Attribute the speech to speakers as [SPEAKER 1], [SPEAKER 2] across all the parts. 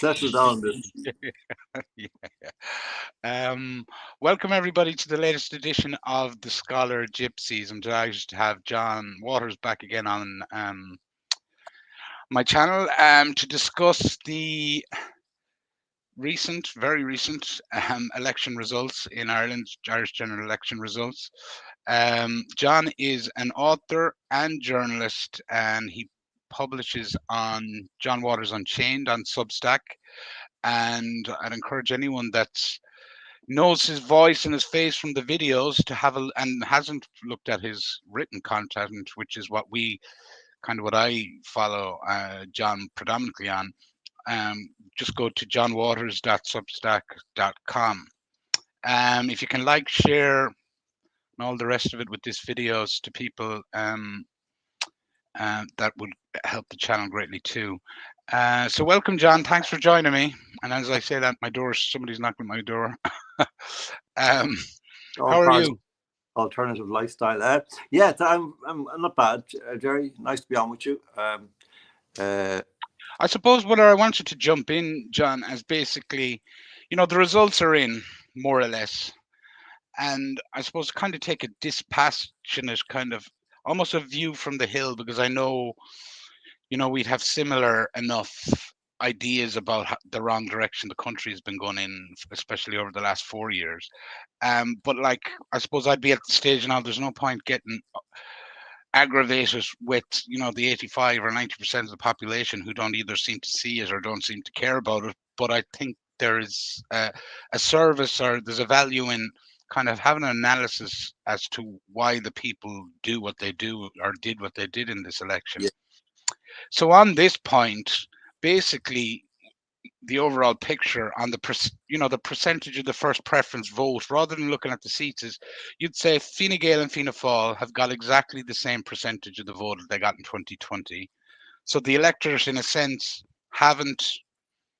[SPEAKER 1] settle down.
[SPEAKER 2] Welcome everybody to the latest edition of the Scholar Gypsies. I'm delighted to have John Waters back again on my channel to discuss the very recent election results in Ireland, Irish general election results. John is an author and journalist, and he publishes on John Waters Unchained on Substack. And I'd encourage anyone that knows his voice and his face from the videos to have and hasn't looked at his written content, which is what I follow John predominantly on. Just go to johnwaters.substack.com. If you can like, share, and all the rest of it with these videos to people, that would help the channel greatly too. So welcome, John. Thanks for joining me. And as I say that, somebody's knocking at my door. How are you?
[SPEAKER 1] Alternative lifestyle. Yeah, I'm not bad, Jerry. Nice to be on with you.
[SPEAKER 2] I suppose what I wanted to jump in, John, as basically, the results are in, more or less. And I suppose kind of take a dispassionate kind of almost a view from the hill, because I know, we'd have similar enough ideas about the wrong direction the country has been going in, especially over the last 4 years. But I suppose I'd be at the stage now, there's no point getting aggravated with, the 85 or 90% of the population who don't either seem to see it or don't seem to care about it. But I think there is a service, or there's a value in kind of having an analysis as to why the people do what they do or did what they did in this election.
[SPEAKER 1] Yeah.
[SPEAKER 2] So on this point, basically, the overall picture on the percentage of the first preference vote, rather than looking at the seats, is you'd say Fine Gael and Fianna Fáil have got exactly the same percentage of the vote that they got in 2020. So the electorate, in a sense, haven't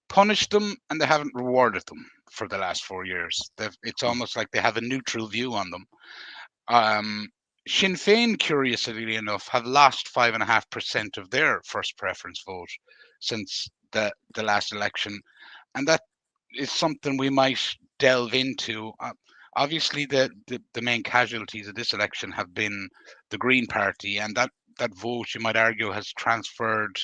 [SPEAKER 2] punished them and they haven't rewarded them for the last 4 years. It's almost like they have a neutral view on them. Sinn Féin, curiously enough, have lost 5.5% of their first preference vote since the last election, and that is something we might delve into. Obviously, the main casualties of this election have been the Green Party, and that vote, you might argue, has transferred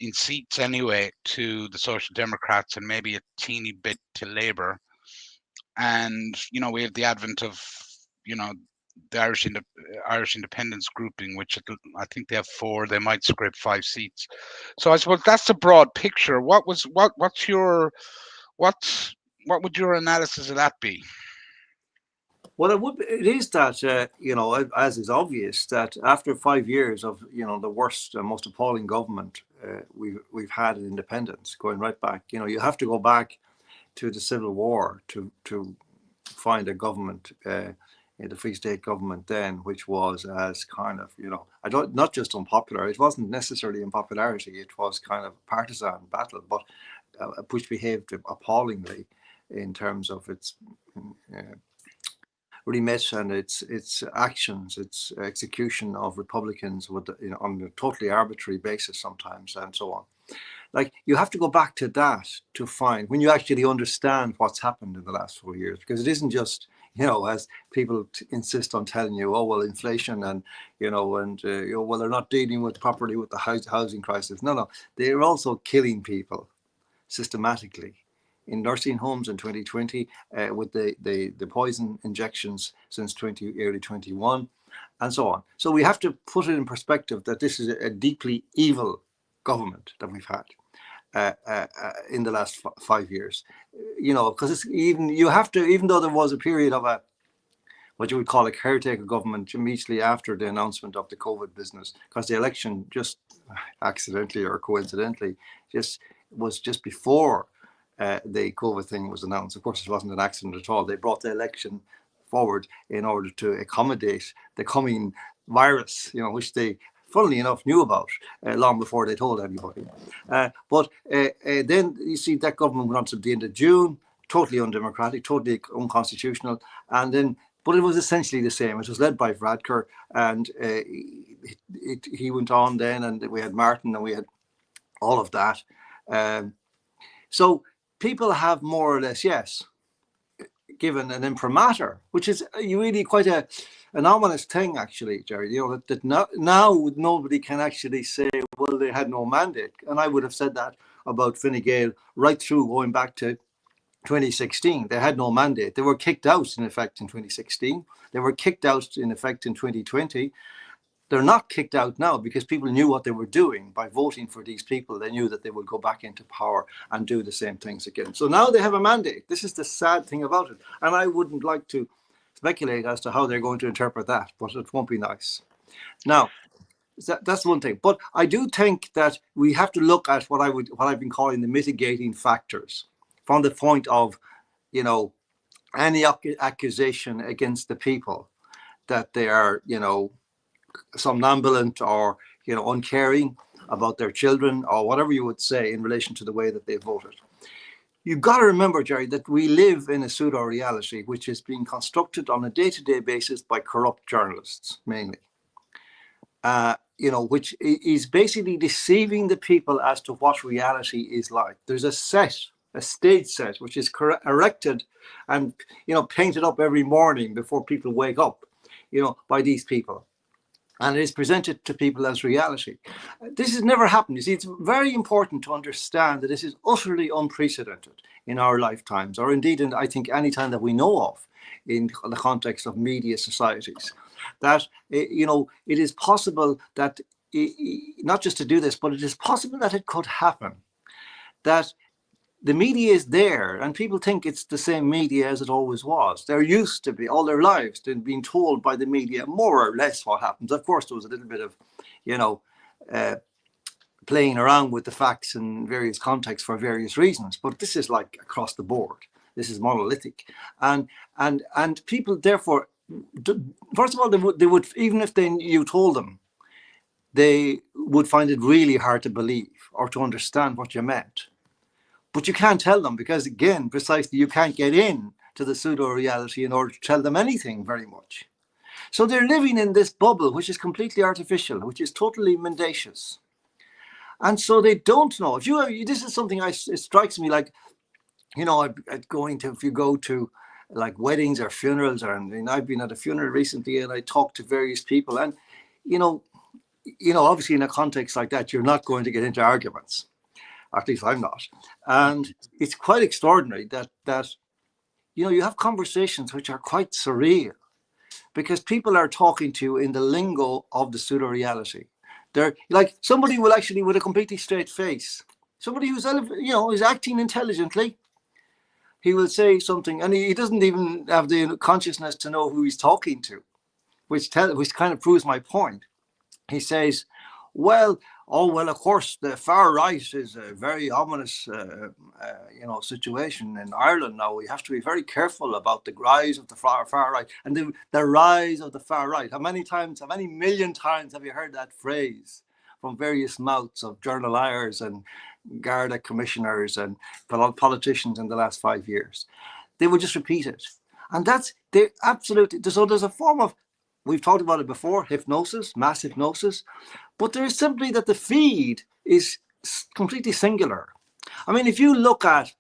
[SPEAKER 2] in seats anyway to the Social Democrats and maybe a teeny bit to Labour. And we have the advent of the Irish independence grouping, which I think they have 4. They might scrape 5 seats. So I suppose that's the broad picture. What would your analysis of that be?
[SPEAKER 1] Well, it is that as is obvious, that after 5 years of the worst and most appalling government we've had in independence, going right back, you have to go back to the Civil War to find a government, the Free State government then, which was as kind of not just unpopular. It wasn't necessarily unpopularity. It was kind of partisan battle, but which behaved appallingly in terms of its remit and its actions, its execution of Republicans on a totally arbitrary basis sometimes, and so on. Like, you have to go back to that to find, when you actually understand what's happened in the last 4 years, because it isn't just, as people insist on telling you, oh, well, inflation and, well, they're not dealing properly with the housing crisis. No, they're also killing people systematically in nursing homes in 2020 with the poison injections since early 21 and so on. So we have to put it in perspective that this is a deeply evil government that we've had in the last 5 years, because even though there was a period of what you would call a caretaker government immediately after the announcement of the COVID business, because the election just accidentally or coincidentally was just before the COVID thing was announced. Of course, it wasn't an accident at all. They brought the election forward in order to accommodate the coming virus, which they, funnily enough, knew about long before they told anybody. But then you see that government went on to the end of June, totally undemocratic, totally unconstitutional, but it was essentially the same. It was led by Varadkar, and he went on then, and we had Martin, and we had all of that. So people have more or less, yes, given an imprimatur, which is really quite an ominous thing, actually, Jerry. You know, that now nobody can actually say, well, they had no mandate. And I would have said that about Fine Gael right through going back to 2016. They had no mandate. They were kicked out, in effect, in 2016. They were kicked out, in effect, in 2020. They're not kicked out now because people knew what they were doing by voting for these people. They knew that they would go back into power and do the same things again. So now they have a mandate. This is the sad thing about it. And I wouldn't like to speculate as to how they're going to interpret that, but it won't be nice. Now, that's one thing. But I do think that we have to look at what I've been calling the mitigating factors from the point of, you know, any accusation against the people that they are, you know, somnambulant or, you know, uncaring about their children or whatever you would say in relation to the way that they voted. You've got to remember, Jerry, that we live in a pseudo-reality which is being constructed on a day-to-day basis by corrupt journalists, mainly. You know, which is basically deceiving the people as to what reality is like. There's a stage set, which is erected and, you know, painted up every morning before people wake up, you know, by these people. And it is presented to people as reality. This has never happened. You see, it's very important to understand that this is utterly unprecedented in our lifetimes, or indeed, in, I think, any time that we know of in the context of media societies. That, you know, it is possible that, not just to do this, but it is possible that it could happen. That the media is there and people think it's the same media as it always was. They're used to be all their lives to being told by the media more or less what happens. Of course, there was a little bit of, you know, playing around with the facts in various contexts for various reasons, but this is like across the board. This is monolithic. And people, therefore, first of all, they would even if you told them, they would find it really hard to believe or to understand what you meant. But you can't tell them because, again, precisely, you can't get in to the pseudo-reality in order to tell them anything very much. So they're living in this bubble, which is completely artificial, which is totally mendacious. And so they don't know. If you, this is something it strikes me like, you know, if you go to like weddings or funerals, or I mean, I've been at a funeral recently and I talked to various people, and you know, obviously in a context like that, you're not going to get into arguments. At least I'm not. And it's quite extraordinary that you know, you have conversations which are quite surreal because people are talking to you in the lingo of the pseudo-reality. They're like somebody will actually, with a completely straight face, somebody who's, you know, is acting intelligently, he will say something and he doesn't even have the consciousness to know who he's talking to, which kind of proves my point. He says, well, of course, the far right is a very ominous, you know, situation in Ireland now. We have to be very careful about the rise of the far right and the rise of the far right. How many million times have you heard that phrase from various mouths of journaliers and Garda commissioners and politicians in the last 5 years? They would just repeat it. And they absolutely, so there's a form of, we've talked about it before, hypnosis, mass hypnosis, but there is simply that the feed is completely singular. I mean, if you look at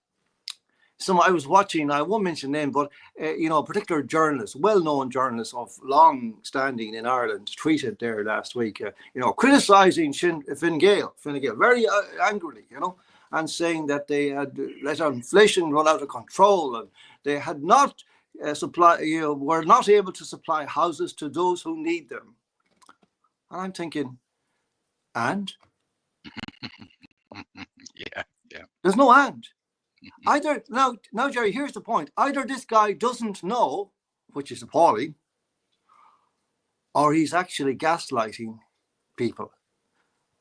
[SPEAKER 1] I was watching, I won't mention name, but you know, a particular journalist, well-known journalist of long standing in Ireland, tweeted there last week, you know, criticising Fine Gael very angrily, you know, and saying that they had let inflation run out of control and they had not were not able to supply houses to those who need them. And I'm thinking, and?
[SPEAKER 2] Yeah.
[SPEAKER 1] There's no and. Either now, Jerry, here's the point. Either this guy doesn't know, which is appalling, or he's actually gaslighting people,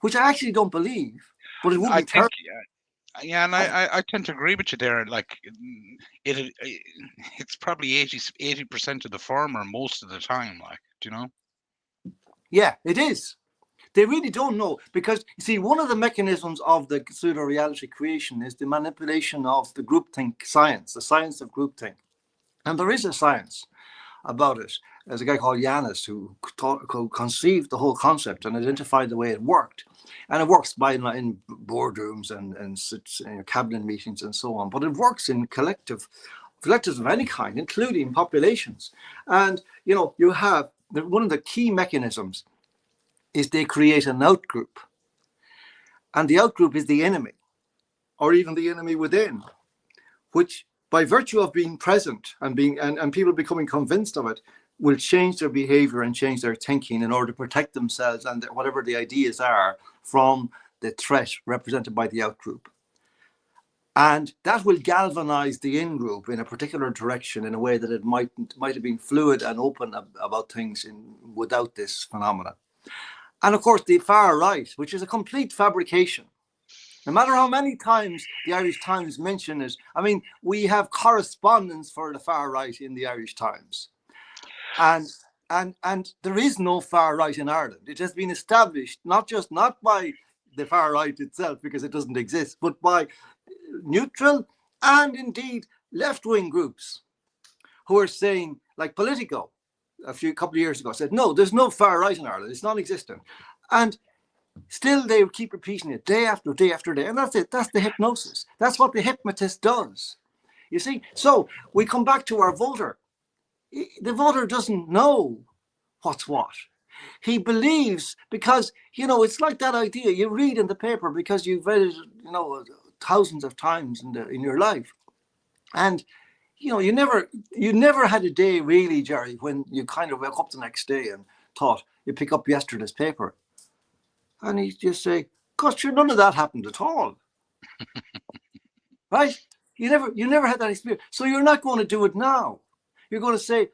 [SPEAKER 1] which I actually don't believe. But it would be terrible.
[SPEAKER 2] Yeah, and I tend to agree with you there. Like, it's probably 80% of the former most of the time. Like, do you know?
[SPEAKER 1] Yeah, it is. They really don't know because, you see, one of the mechanisms of the pseudo-reality creation is the manipulation of the groupthink science, the science of groupthink. And there is a science about it. There's a guy called Yanis who conceived the whole concept and identified the way it worked. And it works in boardrooms and cabinet meetings and so on. But it works in collectives of any kind, including populations. And you have one of the key mechanisms is they create an outgroup, and the outgroup is the enemy, or even the enemy within, which, by virtue of being present and people becoming convinced of it, will change their behavior and change their thinking in order to protect themselves and whatever the ideas are from the threat represented by the outgroup. And that will galvanize the in-group in a particular direction in a way that it might have been fluid and open about things without this phenomenon. And of course, the far right, which is a complete fabrication. No matter how many times the Irish Times mention it, I mean, we have correspondence for the far right in the Irish Times. And there is no far right in Ireland. It has been established not by the far right itself, because it doesn't exist, but by neutral and indeed left-wing groups who are saying, like Politico a couple of years ago said, no, there's no far right in Ireland, it's non-existent. And still they keep repeating it day after day after day. And that's it. That's the hypnosis. That's what the hypnotist does. You see? So we come back to our voter. The voter doesn't know what's what. He believes because, it's like that idea you read in the paper because you've read it, thousands of times in your life. And, you never had a day really, Jerry, when you kind of woke up the next day and thought you pick up yesterday's paper. And he just say, gosh, sure, none of that happened at all. Right? You never had that experience. So you're not going to do it now. You're going to say,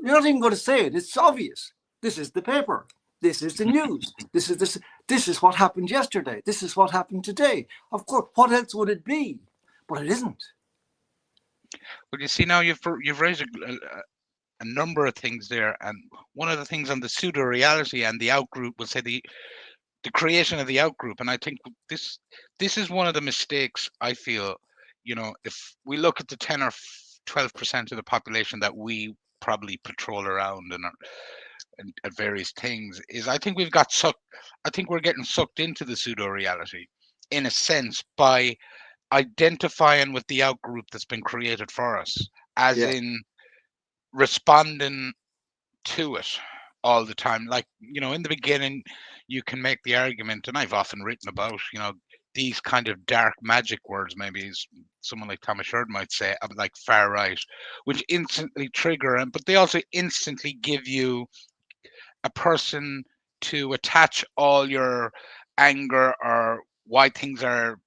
[SPEAKER 1] you're not even going to say it. It's obvious. This is the paper. This is the news. This is what happened yesterday. This is what happened today. Of course, what else would it be? But it isn't.
[SPEAKER 2] Well, you see, now you've raised a number of things there, and one of the things on the pseudo-reality and the outgroup will say the creation of the outgroup. And I think this is one of the mistakes I feel, if we look at the 10 or 12% of the population that we probably patrol around and at various things, is I think we're getting sucked into the pseudo-reality in a sense by identifying with the outgroup that's been created for us, as in responding to it all the time. Like, in the beginning, you can make the argument, and I've often written about, these kind of dark magic words, maybe someone like Thomas Sheridan might say, like far right, which instantly trigger, but they also instantly give you a person to attach all your anger or why things are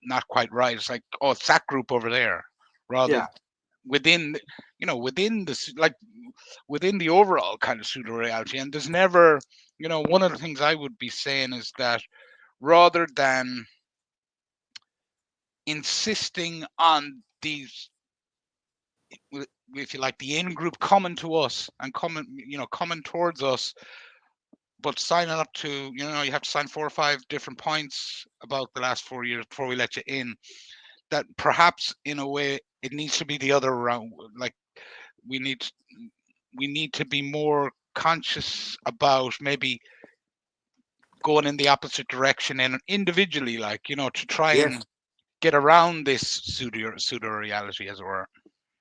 [SPEAKER 2] not quite right. It's like, oh, it's that group over there, rather within the overall kind of pseudo reality. And there's never, one of the things I would be saying is that rather than insisting on these, if you like, the in group coming to us and coming towards us, but signing up to, you have to sign 4 or 5 different points about the last 4 years before we let you in, that perhaps in a way it needs to be the other round. Like, we need to be more conscious about maybe going in the opposite direction and individually, like, to try and get around this pseudo reality, as it were.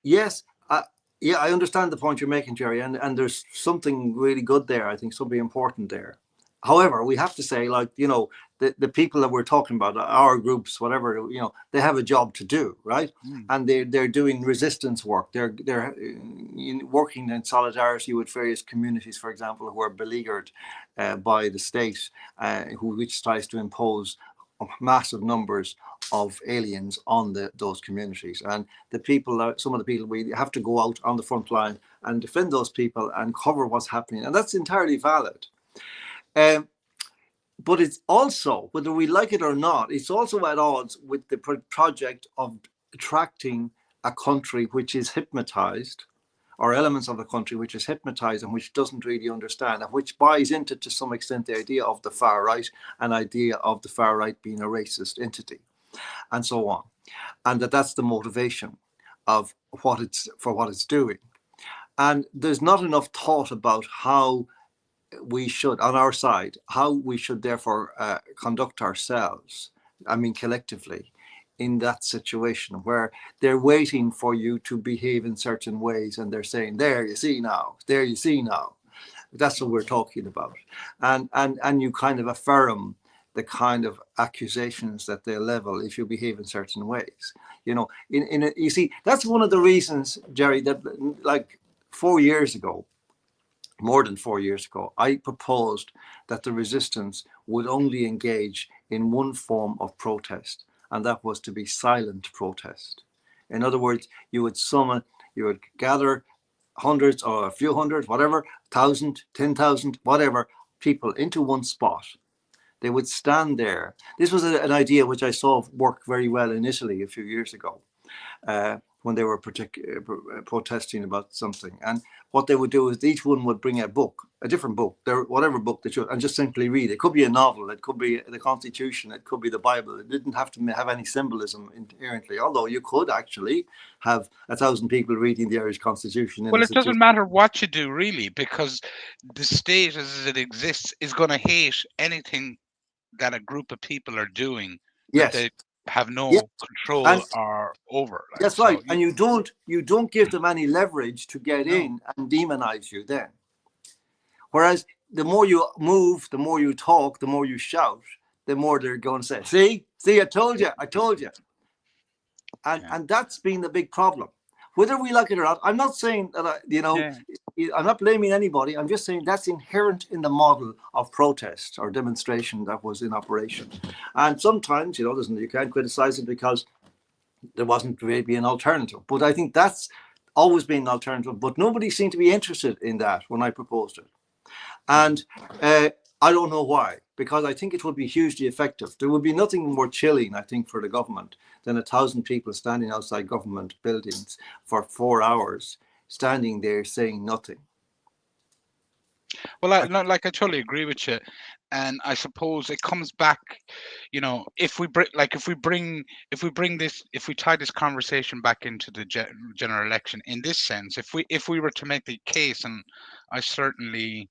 [SPEAKER 1] Yes. I understand the point you're making, Jerry, and there's something really good there. I think something important there. However, we have to say, like, the people that we're talking about, our groups, whatever, they have a job to do, right? And they're doing resistance work. They're working in solidarity with various communities, for example, who are beleaguered by the state, which tries to impose massive numbers of aliens on those communities. And some of the people, we have to go out on the front line and defend those people and cover what's happening. And that's entirely valid. But it's also, whether we like it or not, it's also at odds with the project of attracting a country which is hypnotized, or elements of the country which is hypnotized and which doesn't really understand, and which buys into, to some extent, the idea of the far right, an idea of the far right being a racist entity, and so on. And that's the motivation of what it's doing. And there's not enough thought about how we should, on our side, how we should therefore conduct ourselves, I mean, collectively, in that situation where they're waiting for you to behave in certain ways and they're saying, there you see now, there you see now. That's what we're talking about. And you kind of affirm the kind of accusations that they level if you behave in certain ways. You know, you see, that's one of the reasons, Jerry, that like 4 years ago, more than 4 years ago, I proposed that the resistance would only engage in one form of protest, and that was to be silent protest. In other words, you would gather hundreds or a few hundred, whatever, 1,000, 10,000, whatever, people into one spot. They would stand there. This was an idea which I saw work very well in Italy a few years ago. When they were protesting about something. And what they would do is each one would bring a book, a different book, whatever book they chose, and just simply read. It could be a novel, it could be the Constitution, it could be the Bible. It didn't have to have any symbolism inherently, although you could actually have 1,000 people reading the Irish Constitution.
[SPEAKER 2] Well, it doesn't matter what you do, really, because the state as it exists is going to hate anything that a group of people are doing that they have no control or over. Like,
[SPEAKER 1] that's right. And you don't give them any leverage to get in and demonize you then. Whereas the more you move, the more you talk, the more you shout, the more they're going to say, see, I told you. And that's been the big problem. Whether we like it or not, I'm not saying that, I'm not blaming anybody. I'm just saying that's inherent in the model of protest or demonstration that was in operation. And sometimes, you can't criticize it because there wasn't maybe an alternative. But I think that's always been an alternative. But nobody seemed to be interested in that when I proposed it. And I don't know why, because I think it would be hugely effective. There would be nothing more chilling, I think, for the government than 1,000 people standing outside government buildings for 4 hours, standing there saying nothing.
[SPEAKER 2] Well, I totally agree with you, and I suppose it comes back, if we tie this conversation back into the general election in this sense, if we were to make the case, and I certainly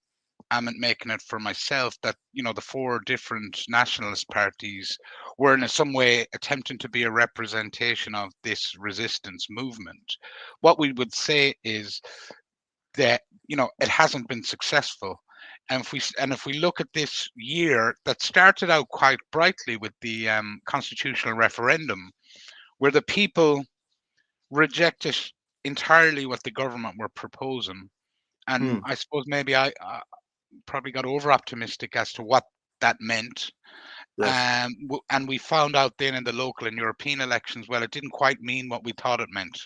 [SPEAKER 2] am making it for myself, that the 4 different nationalist parties were in some way attempting to be a representation of this resistance movement, what we would say is that it hasn't been successful. And if we look at this year that started out quite brightly with the constitutional referendum, where the people rejected entirely what the government were proposing, and I suppose maybe I probably got over optimistic as to what that meant. Yes. And we found out then in the local and European elections, well, it didn't quite mean what we thought it meant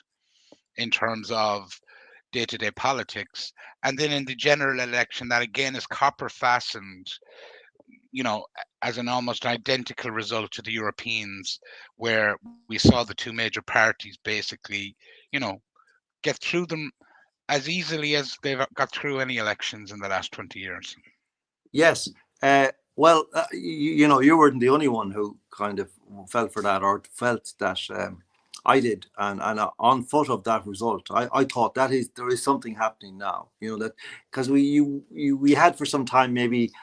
[SPEAKER 2] in terms of day-to-day politics. And then in the general election, that again is copper fastened, as an almost identical result to the Europeans, where we saw the 2 major parties basically, get through them as easily as they've got through any elections in the last 20 years.
[SPEAKER 1] Yes. Well, you weren't the only one who kind of fell for that or felt that I did. And on foot of that result, I thought there is something happening now, that because we had for some time maybe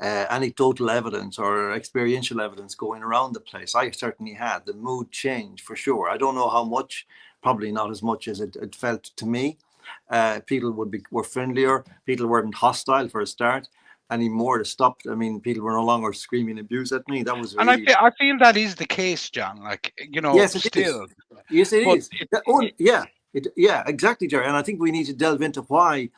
[SPEAKER 1] anecdotal evidence or experiential evidence going around the place. I certainly had. The mood changed for sure. I don't know how much, probably not as much as it felt to me. People were friendlier. People weren't hostile for a start anymore. To stop, I mean, people were no longer screaming abuse at me. That was really...
[SPEAKER 2] And I feel that is the case, John.
[SPEAKER 1] Yes, it
[SPEAKER 2] still.
[SPEAKER 1] Is. Yes, it is. Yeah, exactly, Jerry. And I think we need to delve into why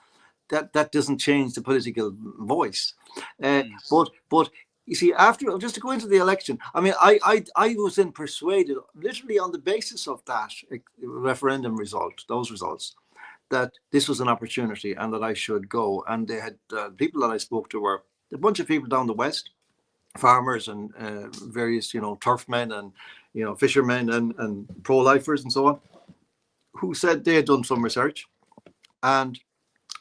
[SPEAKER 1] that doesn't change the political voice. But you see, after, just to go into the election, I mean, I was then persuaded, literally on the basis of that referendum result, those results, that this was an opportunity and that I should go. And they had people that I spoke to were a bunch of people down the west, farmers and various, turfmen and, fishermen and pro-lifers and so on, who said they had done some research and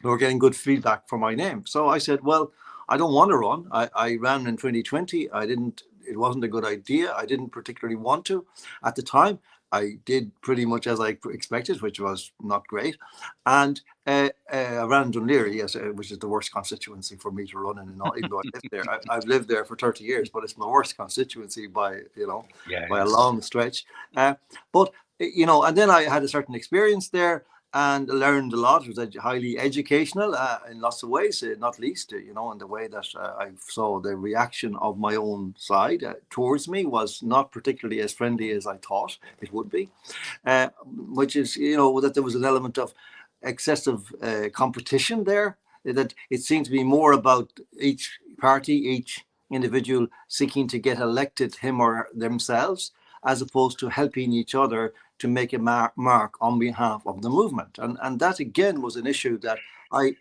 [SPEAKER 1] they were getting good feedback for my name. So I said, well, I don't want to run. I ran in 2020. It wasn't a good idea. I didn't particularly want to at the time. I did pretty much as I expected, which was not great. And I ran Dunleary, yes, which is the worst constituency for me to run in, even though I lived there. I've lived there for 30 years, but it's my worst constituency by, by a long stretch. But, and then I had a certain experience there and learned a lot. It was highly educational in lots of ways, not least, in the way that I saw the reaction of my own side towards me was not particularly as friendly as I thought it would be, which is, that there was an element of excessive competition there, that it seemed to be more about each party, each individual seeking to get elected him or themselves, as opposed to helping each other to make a mark on behalf of the movement. And that, again, was an issue that I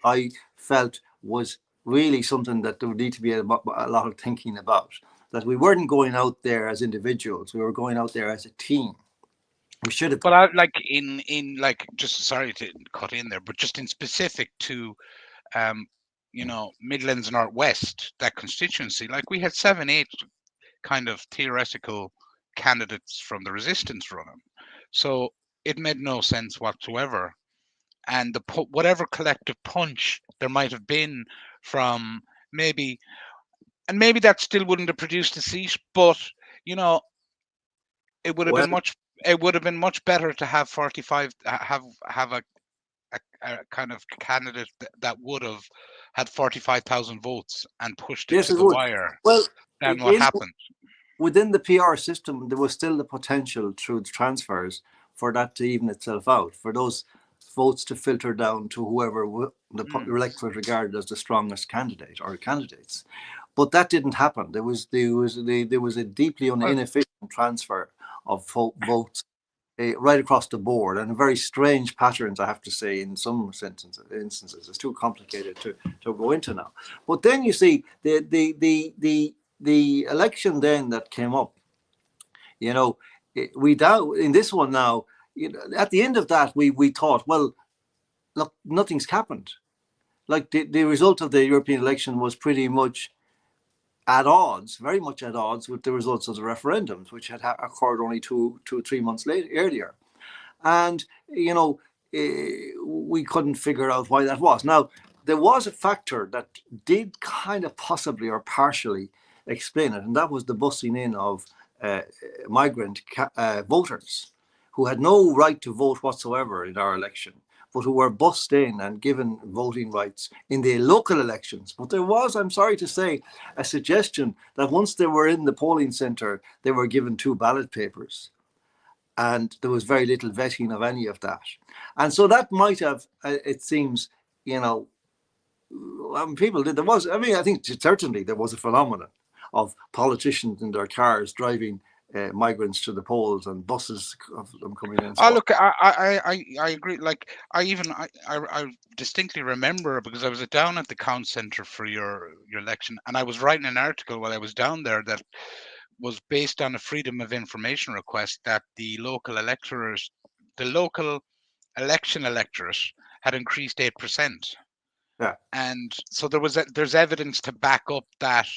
[SPEAKER 1] felt was really something that there would need to be a lot of thinking about, that we weren't going out there as individuals, we were going out there as a team. We should have.
[SPEAKER 2] But just sorry to cut in there, but just in specific to, Midlands Northwest, that constituency, like we had 7-8 kind of theoretical candidates from the resistance running. So it made no sense whatsoever. And whatever collective punch there might have been from maybe that still wouldn't have produced a seat, but it would have been much better to have 45, have a kind of candidate that would have had 45,000 votes and pushed it to the wire.
[SPEAKER 1] Well,
[SPEAKER 2] than what happened.
[SPEAKER 1] Within the PR system, there was still the potential through the transfers for that to even itself out, for those votes to filter down to whoever the electorate regarded as the strongest candidate or candidates. But that didn't happen. There was a deeply inefficient transfer of votes right across the board, and very strange patterns, I have to say, in some instances. It's too complicated to go into now. But then you see the election then that came up, we down in this one now. At the end of that, we thought, well, look, nothing's happened. Like the result of the European election was pretty much at odds, very much at odds with the results of the referendums, which had occurred only 2 or 3 months earlier. And, we couldn't figure out why that was. Now, there was a factor that did kind of possibly or partially explain it, and that was the bussing in of migrant voters who had no right to vote whatsoever in our election, but who were bussed in and given voting rights in the local elections. But there was, I'm sorry to say, a suggestion that once they were in the polling centre, they were given 2 ballot papers. And there was very little vetting of any of that. And so that might have, it seems, people did. I think certainly there was a phenomenon of politicians in their cars driving migrants to the polls and buses of them coming in.
[SPEAKER 2] Look, I agree. Like I distinctly remember, because I was down at the Count Centre for your election, and I was writing an article while I was down there that was based on a Freedom of Information request that the local election electorate had increased 8%.
[SPEAKER 1] Yeah.
[SPEAKER 2] And so there's evidence to back up that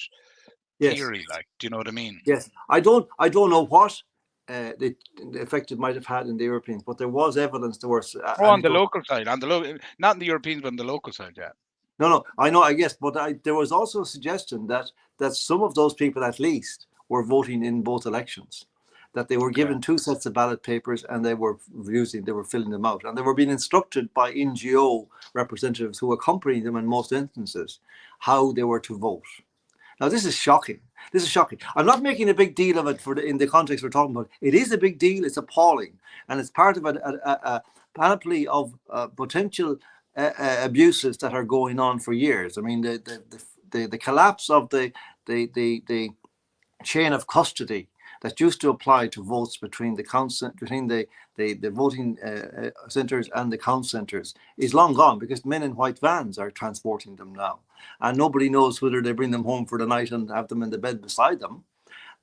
[SPEAKER 2] theory. Like, do you know what I mean?
[SPEAKER 1] Yes. I don't know what the effect it might have had in the Europeans, but there was evidence. There was
[SPEAKER 2] on the local side, not in the Europeans, but on the local side. Yeah.
[SPEAKER 1] No, I know. I guess, but there was also a suggestion that some of those people, at least, were voting in both elections, that they were given 2 sets of ballot papers and they were filling them out, and they were being instructed by NGO representatives who accompanied them in most instances how they were to vote. Now, this is shocking. I'm not making a big deal of it in the context we're talking about. It is a big deal. It's appalling, and it's part of a panoply of potential abuses that are going on for years. I mean, the collapse of the chain of custody that used to apply to votes between the voting centres and the count centres is long gone, because men in white vans are transporting them now, and nobody knows whether they bring them home for the night and have them in the bed beside them,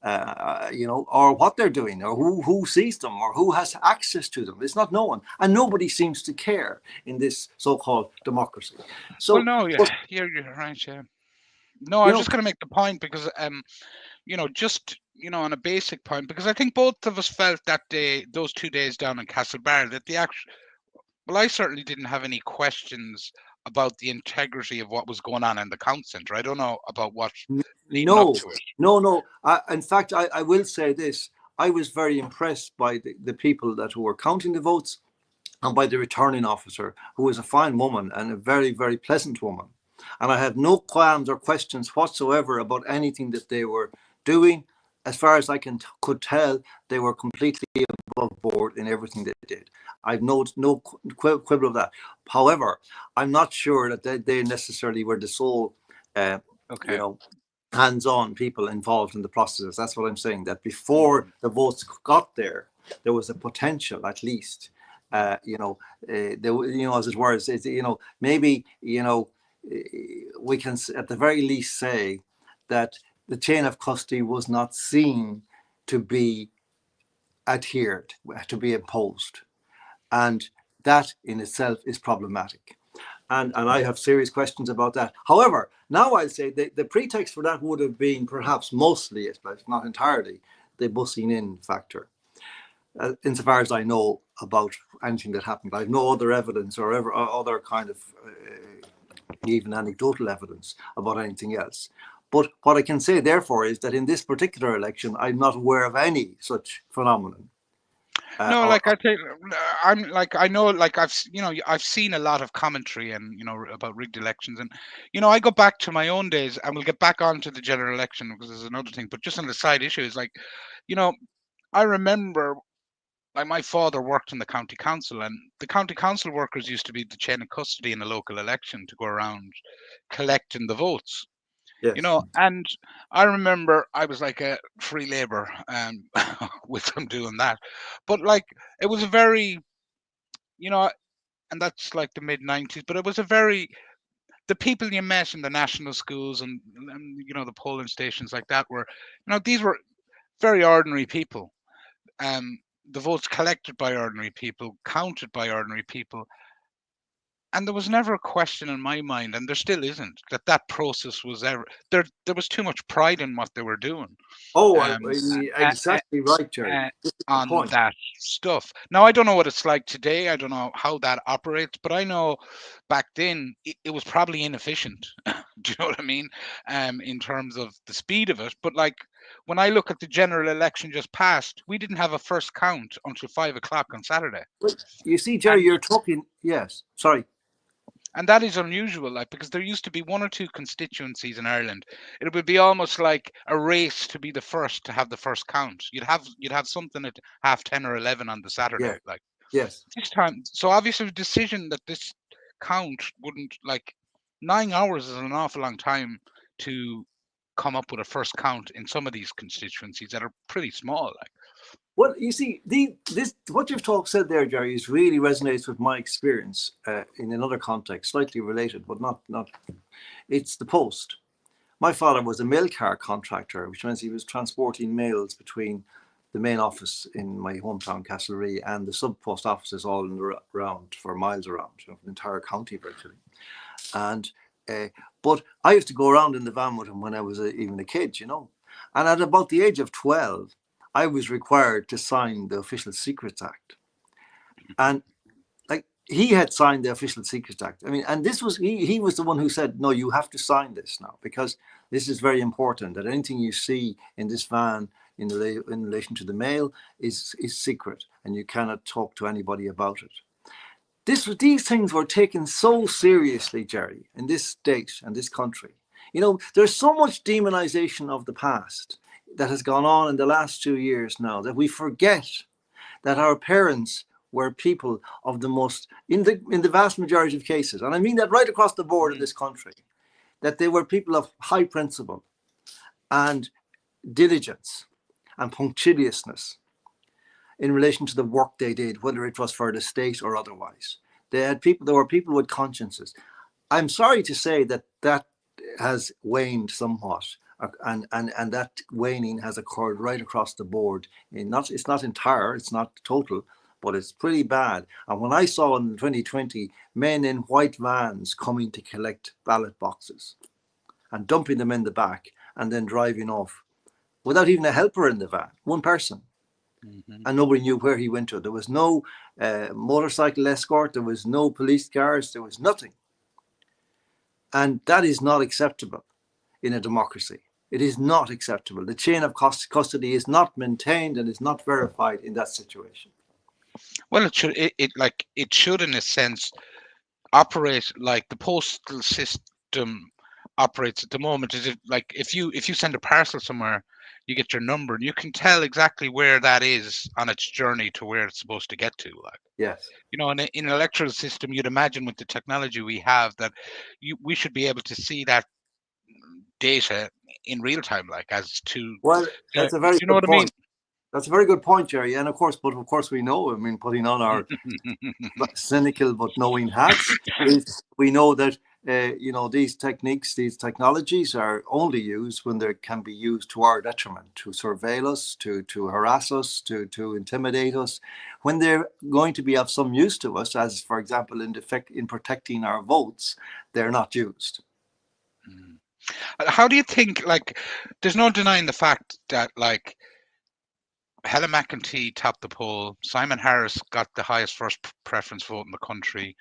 [SPEAKER 1] or what they're doing, or who sees them, or who has access to them. It's not known, and nobody seems to care in this so-called democracy. So,
[SPEAKER 2] well, no, you're right. Yeah. No, I was just going to make the point, because just on a basic point, because I think both of us felt that day, those 2 days down in Castlebar, that well, I certainly didn't have any questions about the integrity of what was going on in the count centre. I don't know about what leading up
[SPEAKER 1] No,
[SPEAKER 2] to it.
[SPEAKER 1] no. In fact, I will say this. I was very impressed by the people that were counting the votes and by the returning officer, who was a fine woman and a very, very pleasant woman. And I had no qualms or questions whatsoever about anything that they were doing. As far as I could tell, they were completely above board in everything they did. I've no quibble of that. However, I'm not sure that they necessarily were the sole,
[SPEAKER 2] Okay.
[SPEAKER 1] hands-on people involved in the process. That's what I'm saying. That before the votes got there, there was a potential, at least. There, as it were, maybe we can at the very least say that the chain of custody was not seen to be adhered, to be imposed, and that in itself is problematic. And I have serious questions about that. However, now I'll say the pretext for that would have been perhaps mostly, but not entirely, the bussing in factor. Insofar as I know about anything that happened, I have no other evidence or other kind of even anecdotal evidence about anything else. But what I can say, therefore, is that in this particular election, I'm not aware of any such phenomenon.
[SPEAKER 2] No, like I think I'm like I know, like I've seen a lot of commentary and about rigged elections, and I go back to my own days, and we'll get back onto the general election because there's another thing. But just on the side issue is like, I remember, like, my father worked in the county council, and the county council workers used to be the chain of custody in a local election to go around collecting the votes.
[SPEAKER 1] Yes.
[SPEAKER 2] And I remember I was like a free labor with them doing that. But like it was a very, and that's like the mid 90s, but it was a very, the people you met in the national schools and the polling stations like that were, these were very ordinary people. The votes collected by ordinary people, counted by ordinary people. And there was never a question in my mind, and there still isn't, that process was ever there. There was too much pride in what they were doing.
[SPEAKER 1] Oh,
[SPEAKER 2] A-
[SPEAKER 1] exactly right, Jerry. This is the
[SPEAKER 2] on
[SPEAKER 1] point.
[SPEAKER 2] that stuff. Now, I don't know what it's like today. I don't know how that operates, but I know back then it was probably inefficient. Do you know what I mean? In terms of the speed of it. But like when I look at the general election just passed, we didn't have a first count until 5 o'clock on Saturday.
[SPEAKER 1] Well, you see, Jerry, you're talking. Yes, sorry.
[SPEAKER 2] And that is unusual, like, because there used to be one or two constituencies in Ireland. It would be almost like a race to be the first to have the first count. You'd have something at 10:30 or 11 on the Saturday,
[SPEAKER 1] Yeah.
[SPEAKER 2] like
[SPEAKER 1] Yes.
[SPEAKER 2] this time. So obviously, the decision that this count wouldn't, like, 9 hours is an awful long time to come up with a first count in some of these constituencies that are pretty small, like.
[SPEAKER 1] Well, you see, this what you've said there, Jerry, is really resonates with my experience in another context, slightly related, but not. It's the post. My father was a mail car contractor, which means he was transporting mails between the main office in my hometown, Castlerea, and the sub post offices all around for miles around, the entire county virtually. And but I used to go around in the van with him when I was even a kid, And at about the age of 12, I was required to sign the Official Secrets Act. And like he had signed the Official Secrets Act. I mean, and this was, he was the one who said, no, you have to sign this now, because this is very important, that anything you see in this van in relation to the mail is secret, and you cannot talk to anybody about it. These things were taken so seriously, Jerry, in this state and this country. There's so much demonization of the past that has gone on in the last 2 years now that we forget that our parents were people of the most, in the vast majority of cases, and I mean that right across the board in this country, that they were people of high principle and diligence and punctiliousness in relation to the work they did, whether it was for the state or otherwise. There were people with consciences. I'm sorry to say that has waned somewhat, and that waning has occurred right across the board. It's not entire, it's not total, but it's pretty bad. And when I saw in 2020 men in white vans coming to collect ballot boxes and dumping them in the back and then driving off, without even a helper in the van, one person.
[SPEAKER 2] Mm-hmm.
[SPEAKER 1] And nobody knew where he went to. There was no motorcycle escort. There was no police cars. There was nothing. And that is not acceptable in a democracy. It is not acceptable. The chain of custody is not maintained and is not verified in that situation.
[SPEAKER 2] Well, it should in a sense operate like the postal system operates at the moment. Is it like if you send a parcel somewhere, you get your number and you can tell exactly where that is on its journey to where it's supposed to get to. Like,
[SPEAKER 1] Yes.
[SPEAKER 2] you know, in an electoral system, you'd imagine with the technology we have that we should be able to see that data in real time, like as to,
[SPEAKER 1] Well, that's a very
[SPEAKER 2] you know
[SPEAKER 1] good
[SPEAKER 2] what I mean?
[SPEAKER 1] point. That's a very good point, Jerry. And of course, we know, I mean, putting on our cynical but knowing hats, is we know that these techniques, these technologies are only used when they can be used to our detriment, to surveil us, to harass us, to intimidate us. When they're going to be of some use to us, as for example in protecting our votes, they're not used.
[SPEAKER 2] How do you think? Like, there's no denying the fact that like Helen McEntee topped the poll. Simon Harris got the highest first preference vote in the country.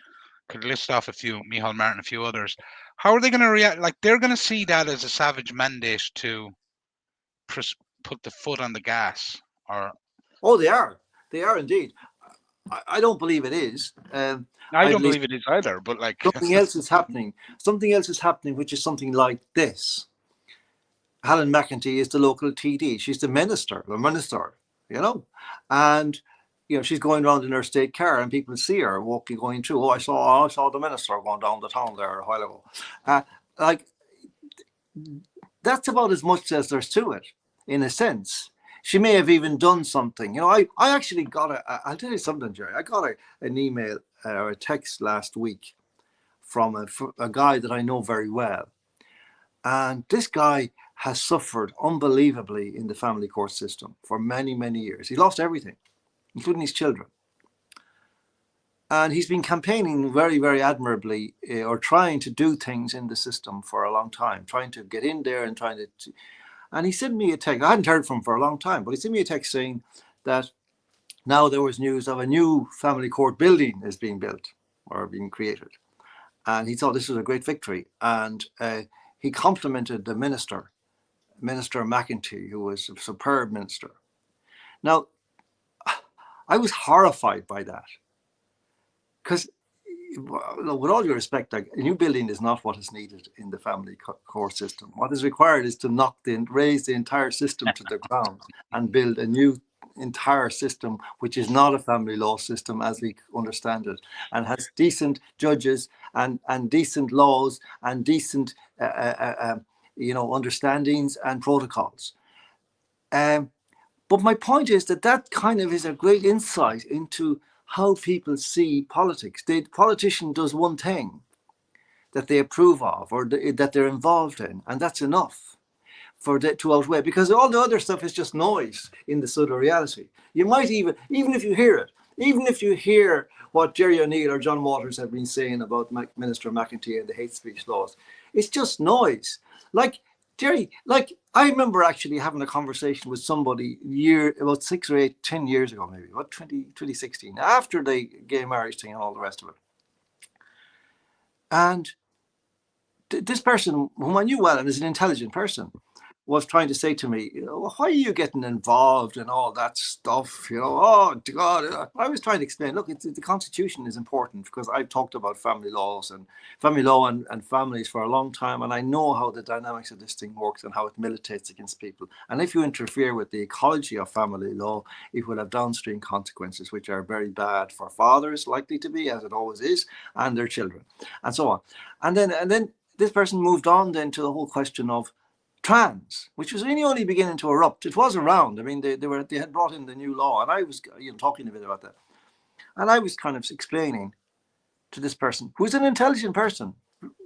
[SPEAKER 2] Could list off a few, Micheál Martin, a few others. How are they going to react? Like, they're going to see that as a savage mandate to put the foot on the gas, or?
[SPEAKER 1] Oh, they are indeed. I don't believe it is.
[SPEAKER 2] I don't believe it is either, but like
[SPEAKER 1] something else is happening. Something else is happening, which is something like this. Helen McEntee is the local TD. She's the minister, and she's going around in her state car, and people see her going through. Oh, I saw the minister going down the town there a while ago. Like, that's about as much as there's to it, in a sense. She may have even done something. I actually got I'll tell you something, Jerry. I got an email or a text last week from a guy that I know very well. And this guy has suffered unbelievably in the family court system for many, many years. He lost everything, including his children. And he's been campaigning very, very admirably, or trying to do things in the system for a long time, trying to get in there and trying to. And he sent me a text. I hadn't heard from him for a long time, but he sent me a text saying that now there was news of a new family court building is being built or being created. And he thought this was a great victory. And he complimented the Minister McEntee, who was a superb minister. Now, I was horrified by that. Because, with all due respect, like, a new building is not what is needed in the family court system. What is required is to raise the entire system to the ground and build a new entire system, which is not a family law system as we understand it, and has decent judges and decent laws and decent understandings and protocols. But my point is that kind of is a great insight into how people see politics. The politician does one thing that they approve of or that they're involved in, and that's enough to outweigh, because all the other stuff is just noise in the pseudo-reality. You might even if you hear what Jerry O'Neill or John Waters have been saying about Minister McEntee and the hate speech laws, it's just noise. Like, Jerry, like, I remember actually having a conversation with somebody about 6 or 8, 10 years ago, maybe, about 2016, after the gay marriage thing and all the rest of it. And this person, whom I knew well and is an intelligent person, was trying to say to me, why are you getting involved in all that stuff? Oh God! I was trying to explain. Look, the Constitution is important because I've talked about family law and families for a long time, and I know how the dynamics of this thing works and how it militates against people. And if you interfere with the ecology of family law, it will have downstream consequences, which are very bad for fathers, likely to be, as it always is, and their children, and so on. And then this person moved on then to the whole question of trans, which was only beginning to erupt. It was around. I mean, they had brought in the new law, and I was talking a bit about that, and I was kind of explaining to this person, who's an intelligent person,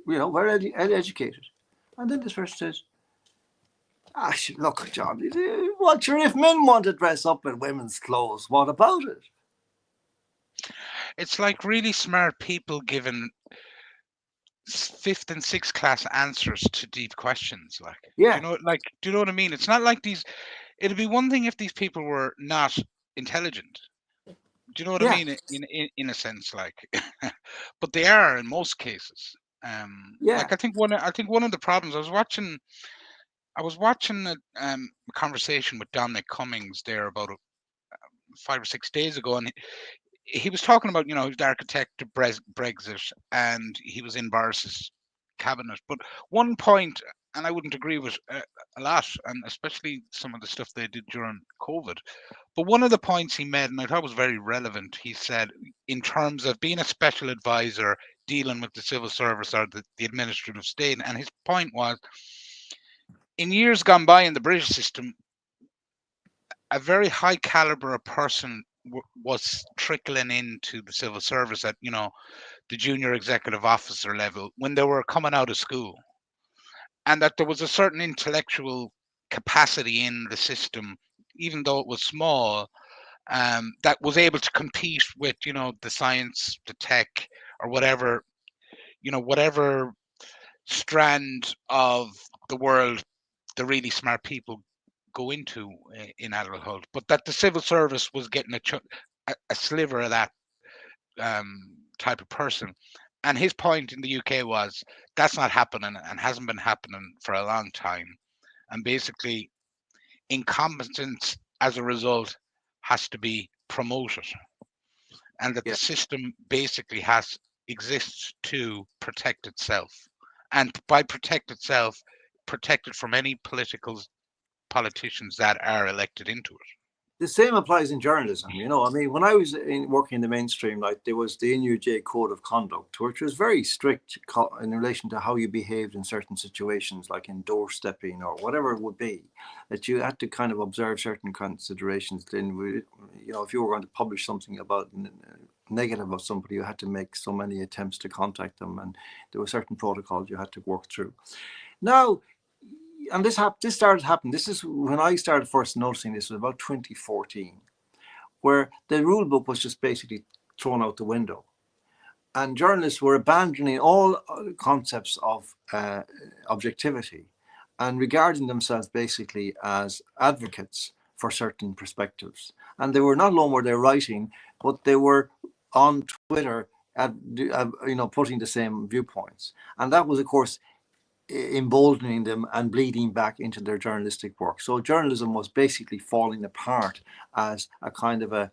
[SPEAKER 1] very educated, and then this person says, "Look, John, if men want to dress up in women's clothes, what about it?"
[SPEAKER 2] It's like really smart people giving fifth and sixth class answers to deep questions. Like,
[SPEAKER 1] Yeah,
[SPEAKER 2] do you know what I mean? It's not like these. It'd be one thing if these people were not intelligent. Do you know what I
[SPEAKER 1] yeah,
[SPEAKER 2] mean? In a sense, like, but they are in most cases.
[SPEAKER 1] yeah.
[SPEAKER 2] Like I think one of the problems I was watching a conversation with Dominic Cummings there about 5 or 6 days ago, and he was talking about, he was the architect of Brexit, and he was in Boris's cabinet. But one point, and I wouldn't agree with a lot, and especially some of the stuff they did during COVID. But one of the points he made, and I thought was very relevant, he said, in terms of being a special advisor, dealing with the civil service or the administrative state, and his point was, in years gone by in the British system, a very high caliber of person was trickling into the civil service at the junior executive officer level when they were coming out of school, and that there was a certain intellectual capacity in the system, even though it was small, that was able to compete with the science, the tech, or whatever strand of the world the really smart people go into in adulthood, but that the civil service was getting a sliver of that type of person. And his point in the UK was that's not happening and hasn't been happening for a long time. And basically, incompetence as a result has to be promoted, and that the
[SPEAKER 1] Yeah.
[SPEAKER 2] system basically exists to protect itself, and by protect itself, protect it from any politicians that are elected into it.
[SPEAKER 1] The same applies in journalism. I mean, when I was working in the mainstream, like there was the NUJ Code of Conduct, which was very strict in relation to how you behaved in certain situations, like in doorstepping or whatever it would be, that you had to kind of observe certain considerations. Then, if you were going to publish something about negative of somebody, you had to make so many attempts to contact them, and there were certain protocols you had to work through. Now, and this started happening. This is when I started first noticing this, was about 2014, where the rule book was just basically thrown out the window, and journalists were abandoning all concepts of objectivity and regarding themselves basically as advocates for certain perspectives. And they were not alone were they writing, but they were on Twitter putting the same viewpoints, and that was, of course, emboldening them and bleeding back into their journalistic work. So journalism was basically falling apart as a kind of a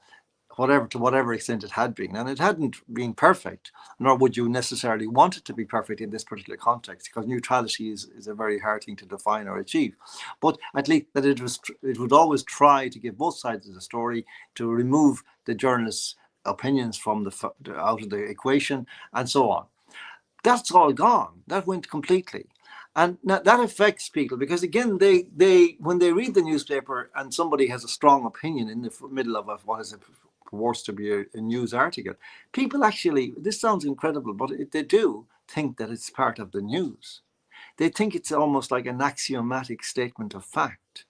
[SPEAKER 1] to whatever extent it had been. And it hadn't been perfect, nor would you necessarily want it to be perfect in this particular context, because neutrality is a very hard thing to define or achieve. But at least that it would always try to give both sides of the story, to remove the journalists' opinions from out of the equation, and so on. That's all gone. That went completely. And that affects people because, again, they when they read the newspaper and somebody has a strong opinion in the middle of what is purports to be a news article, people actually, this sounds incredible, but they do think that it's part of the news. They think it's almost like an axiomatic statement of fact.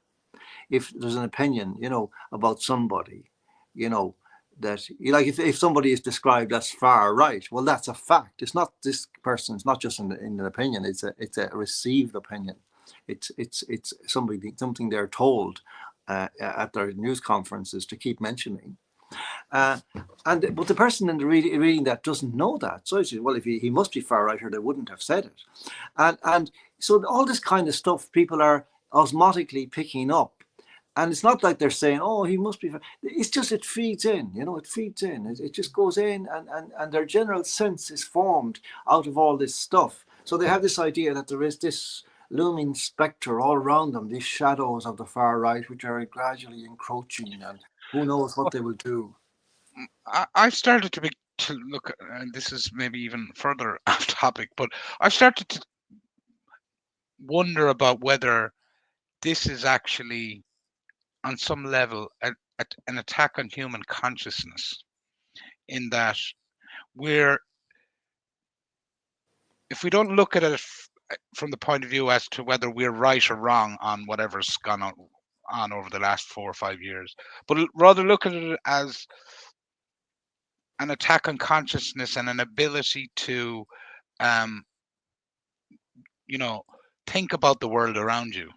[SPEAKER 1] If there's an opinion, about somebody, you know, that like if somebody is described as far right, well, that's a fact. It's not this person. It's not just in an opinion. It's a received opinion. It's something they're told at their news conferences to keep mentioning. But the person in the reading that doesn't know that, so he says, well, if he must be far right, or they wouldn't have said it. And so all this kind of stuff people are osmotically picking up. And it's not like they're saying, oh, he must be. It's just, it feeds in, it feeds in. It just goes in, and their general sense is formed out of all this stuff. So they have this idea that there is this looming spectre all around them, these shadows of the far right, which are gradually encroaching, and who knows what they will do.
[SPEAKER 2] I've started to look, and this is maybe even further off topic, but I've started to wonder about whether this is actually, on some level, an attack on human consciousness, in that we're, if we don't look at it from the point of view as to whether we're right or wrong on whatever's gone on over the last 4 or 5 years, but rather look at it as an attack on consciousness and an ability to think about the world around you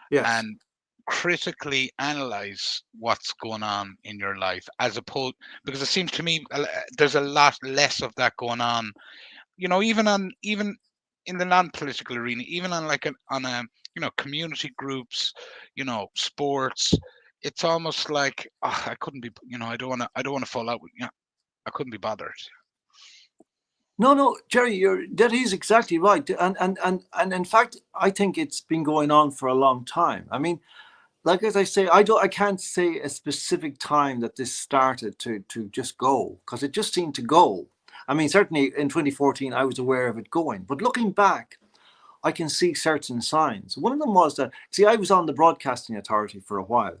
[SPEAKER 1] Yes.
[SPEAKER 2] and critically analyze what's going on in your life, as opposed, because it seems to me there's a lot less of that going on, even in the non-political arena, even on community groups, sports. It's almost like, I couldn't be, I don't want to fall out with, I couldn't be bothered.
[SPEAKER 1] No, Jerry, that is exactly right. And in fact, I think it's been going on for a long time. I mean, like as I say, I can't say a specific time that this started to just go, because it just seemed to go. I mean, certainly in 2014, I was aware of it going, but looking back, I can see certain signs. One of them was that, see, I was on the Broadcasting Authority for a while,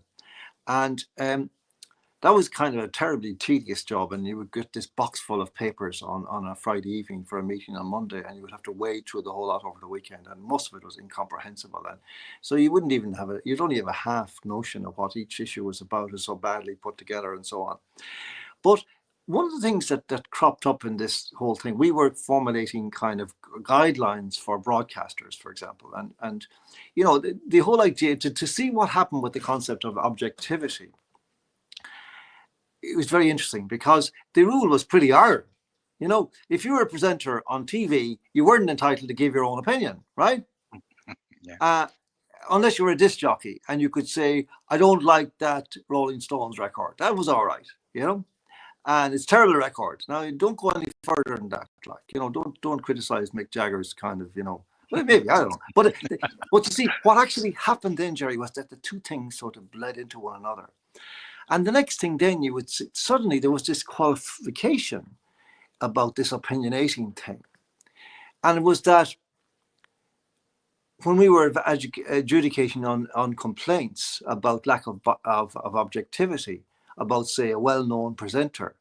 [SPEAKER 1] and that was kind of a terribly tedious job. And you would get this box full of papers on a Friday evening for a meeting on Monday, and you would have to wade through the whole lot over the weekend. And most of it was incomprehensible then. So you wouldn't even you'd only have a half notion of what each issue was about, is so badly put together and so on. But one of the things that cropped up in this whole thing, we were formulating kind of guidelines for broadcasters, for example. And the whole idea to see what happened with the concept of objectivity, it was very interesting, because the rule was pretty iron. If you were a presenter on TV, you weren't entitled to give your own opinion, right?
[SPEAKER 2] Yeah.
[SPEAKER 1] Unless you were a disc jockey and you could say, I don't like that Rolling Stones record. That was all right, and it's a terrible record. Now, don't go any further than that. Don't criticize Mick Jagger's kind of, well, maybe, I don't know. But you see, what actually happened then, Jerry, was that the two things sort of bled into one another. And the next thing then, you would see, suddenly there was this qualification about this opinionating thing. And it was that when we were adjudicating on complaints about lack of objectivity, about, say, a well-known presenter,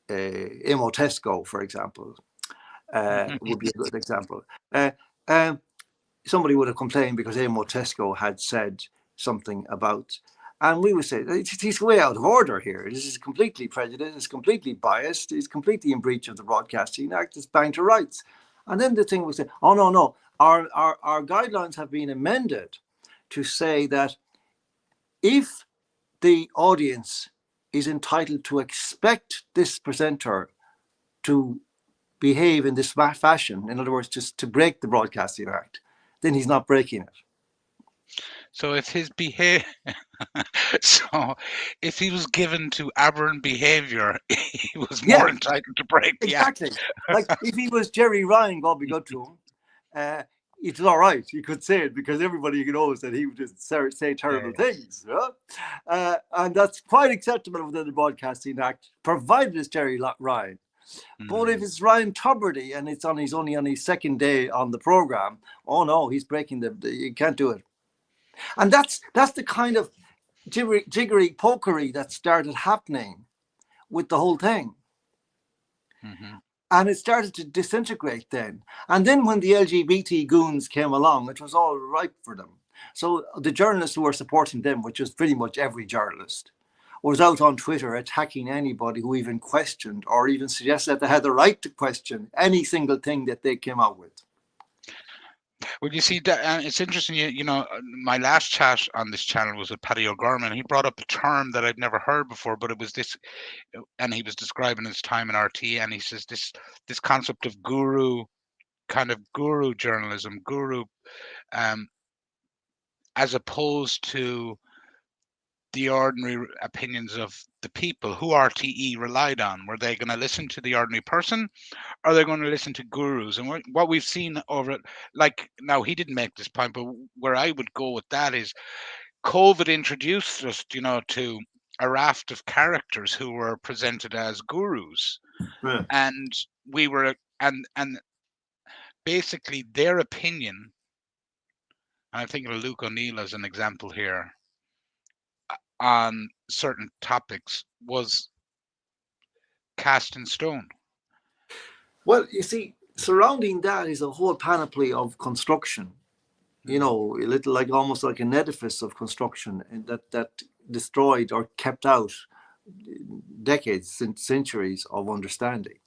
[SPEAKER 1] Imo Tesco, for example, would be a good example. Somebody would have complained because Imo Tesco had said something about, and we would say, he's way out of order here. This is completely prejudiced, it's completely biased, it's completely in breach of the Broadcasting Act, it's bang to rights. And then the thing was, oh, no, our guidelines have been amended to say that if the audience is entitled to expect this presenter to behave in this fashion, in other words, just to break the Broadcasting Act, then he's not breaking it.
[SPEAKER 2] So if his so if he was given to aberrant behavior, he was more entitled to break the act.
[SPEAKER 1] Exactly. Like if he was Jerry Ryan, God be good to him, it's all right. You could say it because everybody knows that he would just say terrible things. And that's quite acceptable within the Broadcasting Act, provided it's Jerry Ryan. But if it's Ryan Tubridy and it's only on his second day on the program, oh no, he's breaking you can't do it. And that's the kind of jiggery pokery that started happening with the whole thing. Mm-hmm. And it started to disintegrate then. And then when the LGBT goons came along, it was all ripe for them. So the journalists who were supporting them, which was pretty much every journalist, was out on Twitter attacking anybody who even questioned or even suggested that they had the right to question any single thing that they came out with.
[SPEAKER 2] Well, you see, it's interesting. My last chat on this channel was with Paddy O'Gorman. He brought up a term that I'd never heard before, but it was this, and he was describing his time in RT, and he says this concept of guru journalism, as opposed to the ordinary opinions of the people who RTE relied on. Were they going to listen to the ordinary person, or are they going to listen to gurus? And what we've seen over it, like, now he didn't make this point, but where I would go with that is COVID introduced us, to a raft of characters who were presented as gurus. Yeah. And we were, and basically their opinion, and I'm thinking of Luke O'Neill as an example here, on certain topics was cast in stone.
[SPEAKER 1] Well, you see, surrounding that is a whole panoply of construction, a little like almost like an edifice of construction, and that destroyed or kept out decades, centuries of understanding.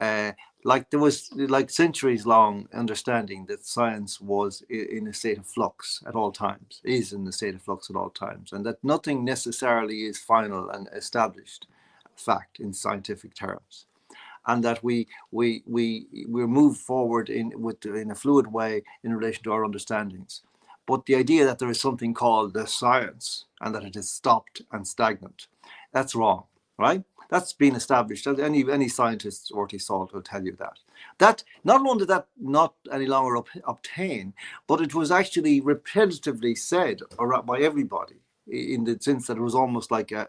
[SPEAKER 1] Like there was like centuries long understanding that science was in a state of flux at all times, is in a state of flux at all times, and that nothing necessarily is final and established fact in scientific terms, and that we move forward in a fluid way in relation to our understandings. But the idea that there is something called the science and that it is stopped and stagnant, that's wrong, right? That's been established. Any scientist worth his salt will tell you that. That not only did that not any longer obtain, but it was actually repetitively said by everybody, in the sense that it was almost like a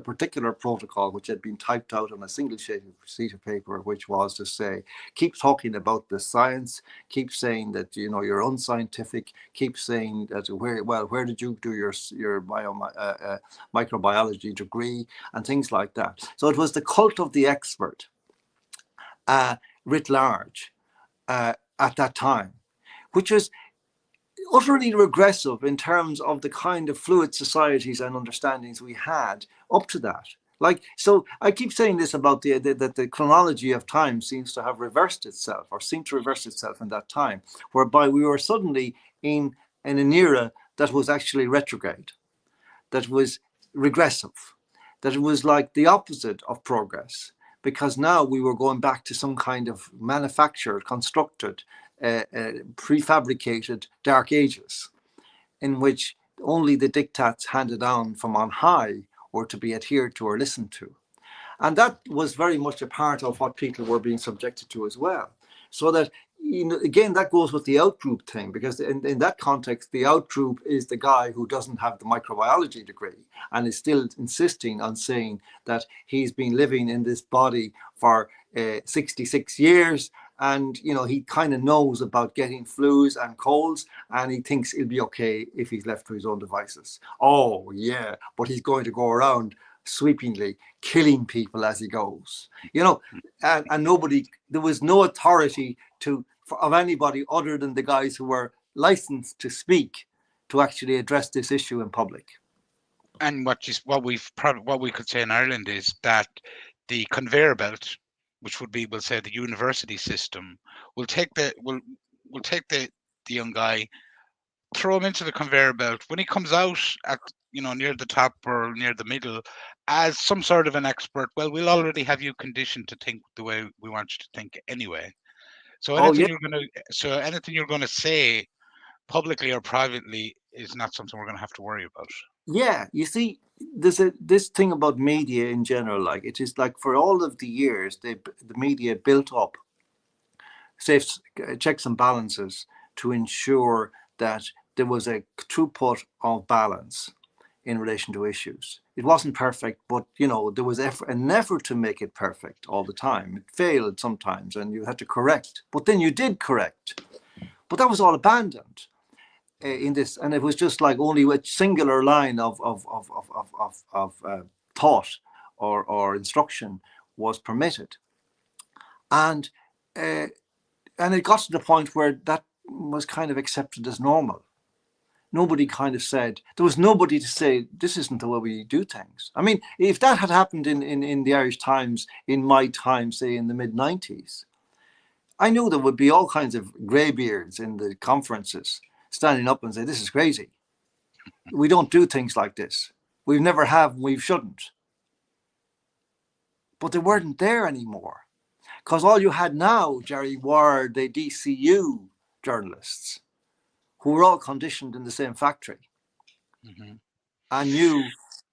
[SPEAKER 1] particular protocol which had been typed out on a single sheet of paper, which was to say, keep talking about the science, keep saying that you're unscientific, keep saying that where did you do your microbiology degree and things like that. So it was the cult of the expert writ large at that time, which was utterly regressive in terms of the kind of fluid societies and understandings we had up to that. Like, so I keep saying this about that the chronology of time seems to have reversed itself, or seemed to reverse itself in that time, whereby we were suddenly in an era that was actually retrograde, that was regressive, that it was like the opposite of progress, because now we were going back to some kind of manufactured, constructed, prefabricated dark ages, in which only the diktats handed down from on high were to be adhered to or listened to. And that was very much a part of what people were being subjected to as well. So that, again, that goes with the outgroup thing, because in that context, the outgroup is the guy who doesn't have the microbiology degree and is still insisting on saying that he's been living in this body for 66 years. And, he kind of knows about getting flus and colds, and he thinks it'll be okay if he's left to his own devices. Oh, yeah, but he's going to go around sweepingly killing people as he goes, and nobody, there was no authority of anybody other than the guys who were licensed to speak to actually address this issue in public.
[SPEAKER 2] And what we could say in Ireland is that the conveyor belt, which would be, we'll say, the university system, will take the young guy, throw him into the conveyor belt. When he comes out at near the top or near the middle as some sort of an expert, well, we'll already have you conditioned to think the way we want you to think anyway. So anything you're going to say publicly or privately is not something we're going to have to worry about.
[SPEAKER 1] Yeah, you see, there's this thing about media in general. Like, it is like, for all of the years, the media built up safe checks and balances to ensure that there was a throughput of balance in relation to issues. It wasn't perfect, but there was an effort to make it perfect all the time. It failed sometimes, and you had to correct. But then you did correct. But that was all abandoned in this, and it was just like only a singular line of thought or instruction was permitted, and it got to the point where that was kind of accepted as normal. Nobody kind of said, there was nobody to say, this isn't the way we do things. I mean, if that had happened in the Irish Times in my time, say in the mid-90s, I knew there would be all kinds of greybeards in the conferences standing up and say, this is crazy. We don't do things like this. We never have, and we shouldn't. But they weren't there anymore. Because all you had now, Jerry, were the DCU journalists, who were all conditioned in the same factory, and knew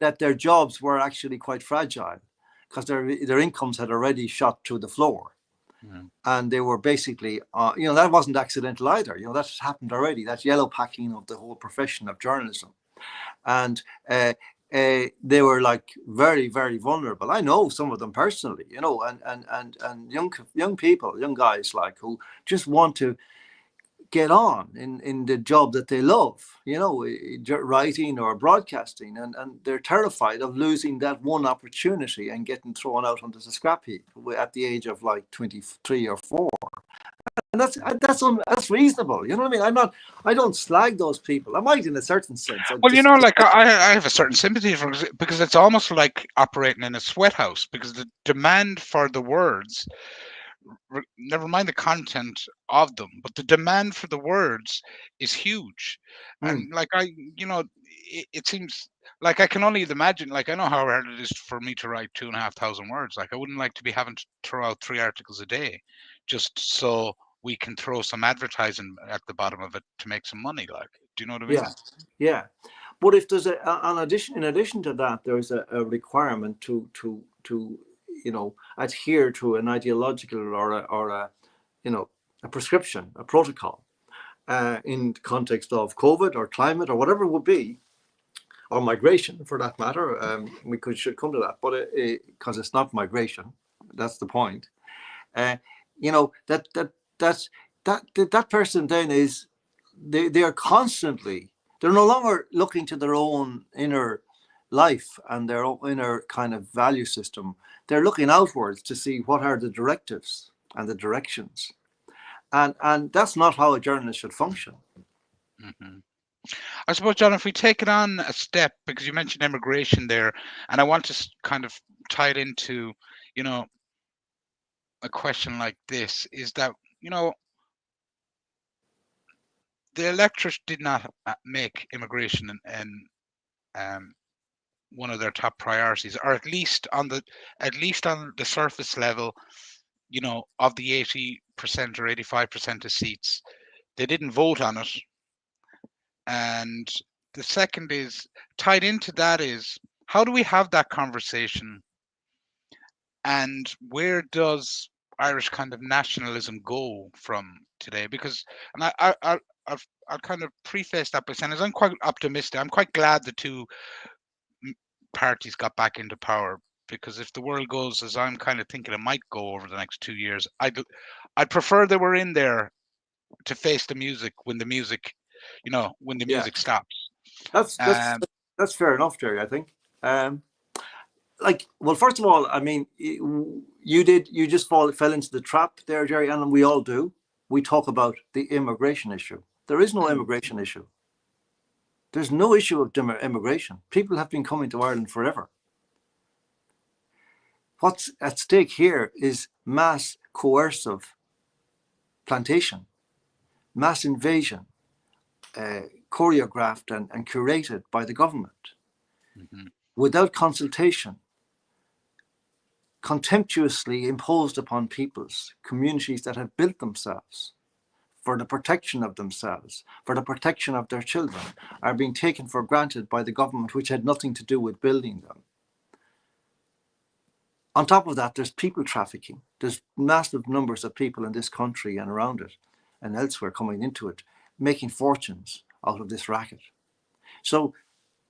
[SPEAKER 1] that their jobs were actually quite fragile, because their incomes had already shot through the floor. And they were basically, that wasn't accidental either. That happened already. That's yellow packing of the whole profession of journalism. And they were like very, very vulnerable. I know some of them personally, and young people, young guys, like, who just want to get on in the job that they love, writing or broadcasting, and they're terrified of losing that one opportunity and getting thrown out onto the scrap heap at the age of like 23 or 4. that's reasonable. You know what I mean? I don't slag those people. I might in a certain sense.
[SPEAKER 2] Well, you know, like I have a certain sympathy for because it's almost like operating in a sweat house because the demand for the words, never mind the content of them, but the demand for the words is huge. And like you know, it seems like I can only imagine, like I know how hard it is for me to write 2,500 words. Like I wouldn't like to be having to throw out 3 articles a day just so we can throw some advertising at the bottom of it to make some money. Like, do you know what I mean?
[SPEAKER 1] Yeah. But if there's in addition to that, there's a requirement to you know, adhere to an ideological or a you know, a prescription, a protocol, in the context of COVID or climate or whatever it would be, or migration for that matter. We should come to that, but because it's not migration, that's the point. You know, that person then is they are constantly, they're no longer looking to their own inner life and their own inner kind of value system. They're looking outwards to see what are the directives and the directions, and that's not how a journalist should function.
[SPEAKER 2] Mm-hmm. I suppose, John, if we take it on a step, because you mentioned immigration there, and I want to kind of tie it into, you know, a question like this, is that, you know, the electorate did not make immigration and one of their top priorities, or at least on the surface level, you know, of the 80% or 85% of seats, they didn't vote on it. And the second is tied into that is, how do we have that conversation, and where does Irish kind of nationalism go from today? Because, and I'll kind of preface that by saying, as I'm quite optimistic, I'm quite glad the two parties got back into power, because if the world goes as I'm kind of thinking it might go over the next 2 years, I'd prefer they were in there to face the music when the music, you know, when the music stops.
[SPEAKER 1] That's fair enough, Jerry. I think. Like, well, first of all, I mean, you just fell into the trap there, Jerry, and we all do. We talk about the immigration issue. There is no immigration issue. There's no issue of immigration. People have been coming to Ireland forever. What's at stake here is mass coercive plantation, mass invasion, choreographed and curated by the government, without consultation, contemptuously imposed upon peoples, communities that have built themselves for the protection of themselves, for the protection of their children, are being taken for granted by the government, which had nothing to do with building them. On top of that, there's people trafficking. There's massive numbers of people in this country and around it and elsewhere coming into it, making fortunes out of this racket. So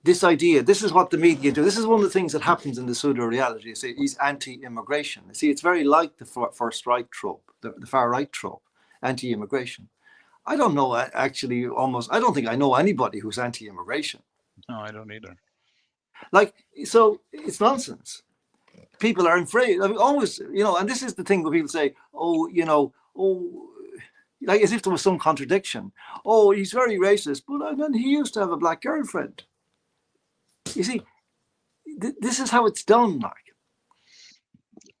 [SPEAKER 1] this idea, this is what the media do. This is one of the things that happens in the pseudo-reality. Is anti-immigration. See, it's very like the first right trope, the far right trope, anti-immigration. I don't know, actually, I don't think I know anybody who's anti-immigration.
[SPEAKER 2] No, I don't either.
[SPEAKER 1] Like, so it's nonsense. People are afraid. I mean, always, you know, and this is the thing where people say, oh, you know, oh, like as if there was some contradiction. Oh, he's very racist, but then he used to have a black girlfriend. You see, this is how it's done, like.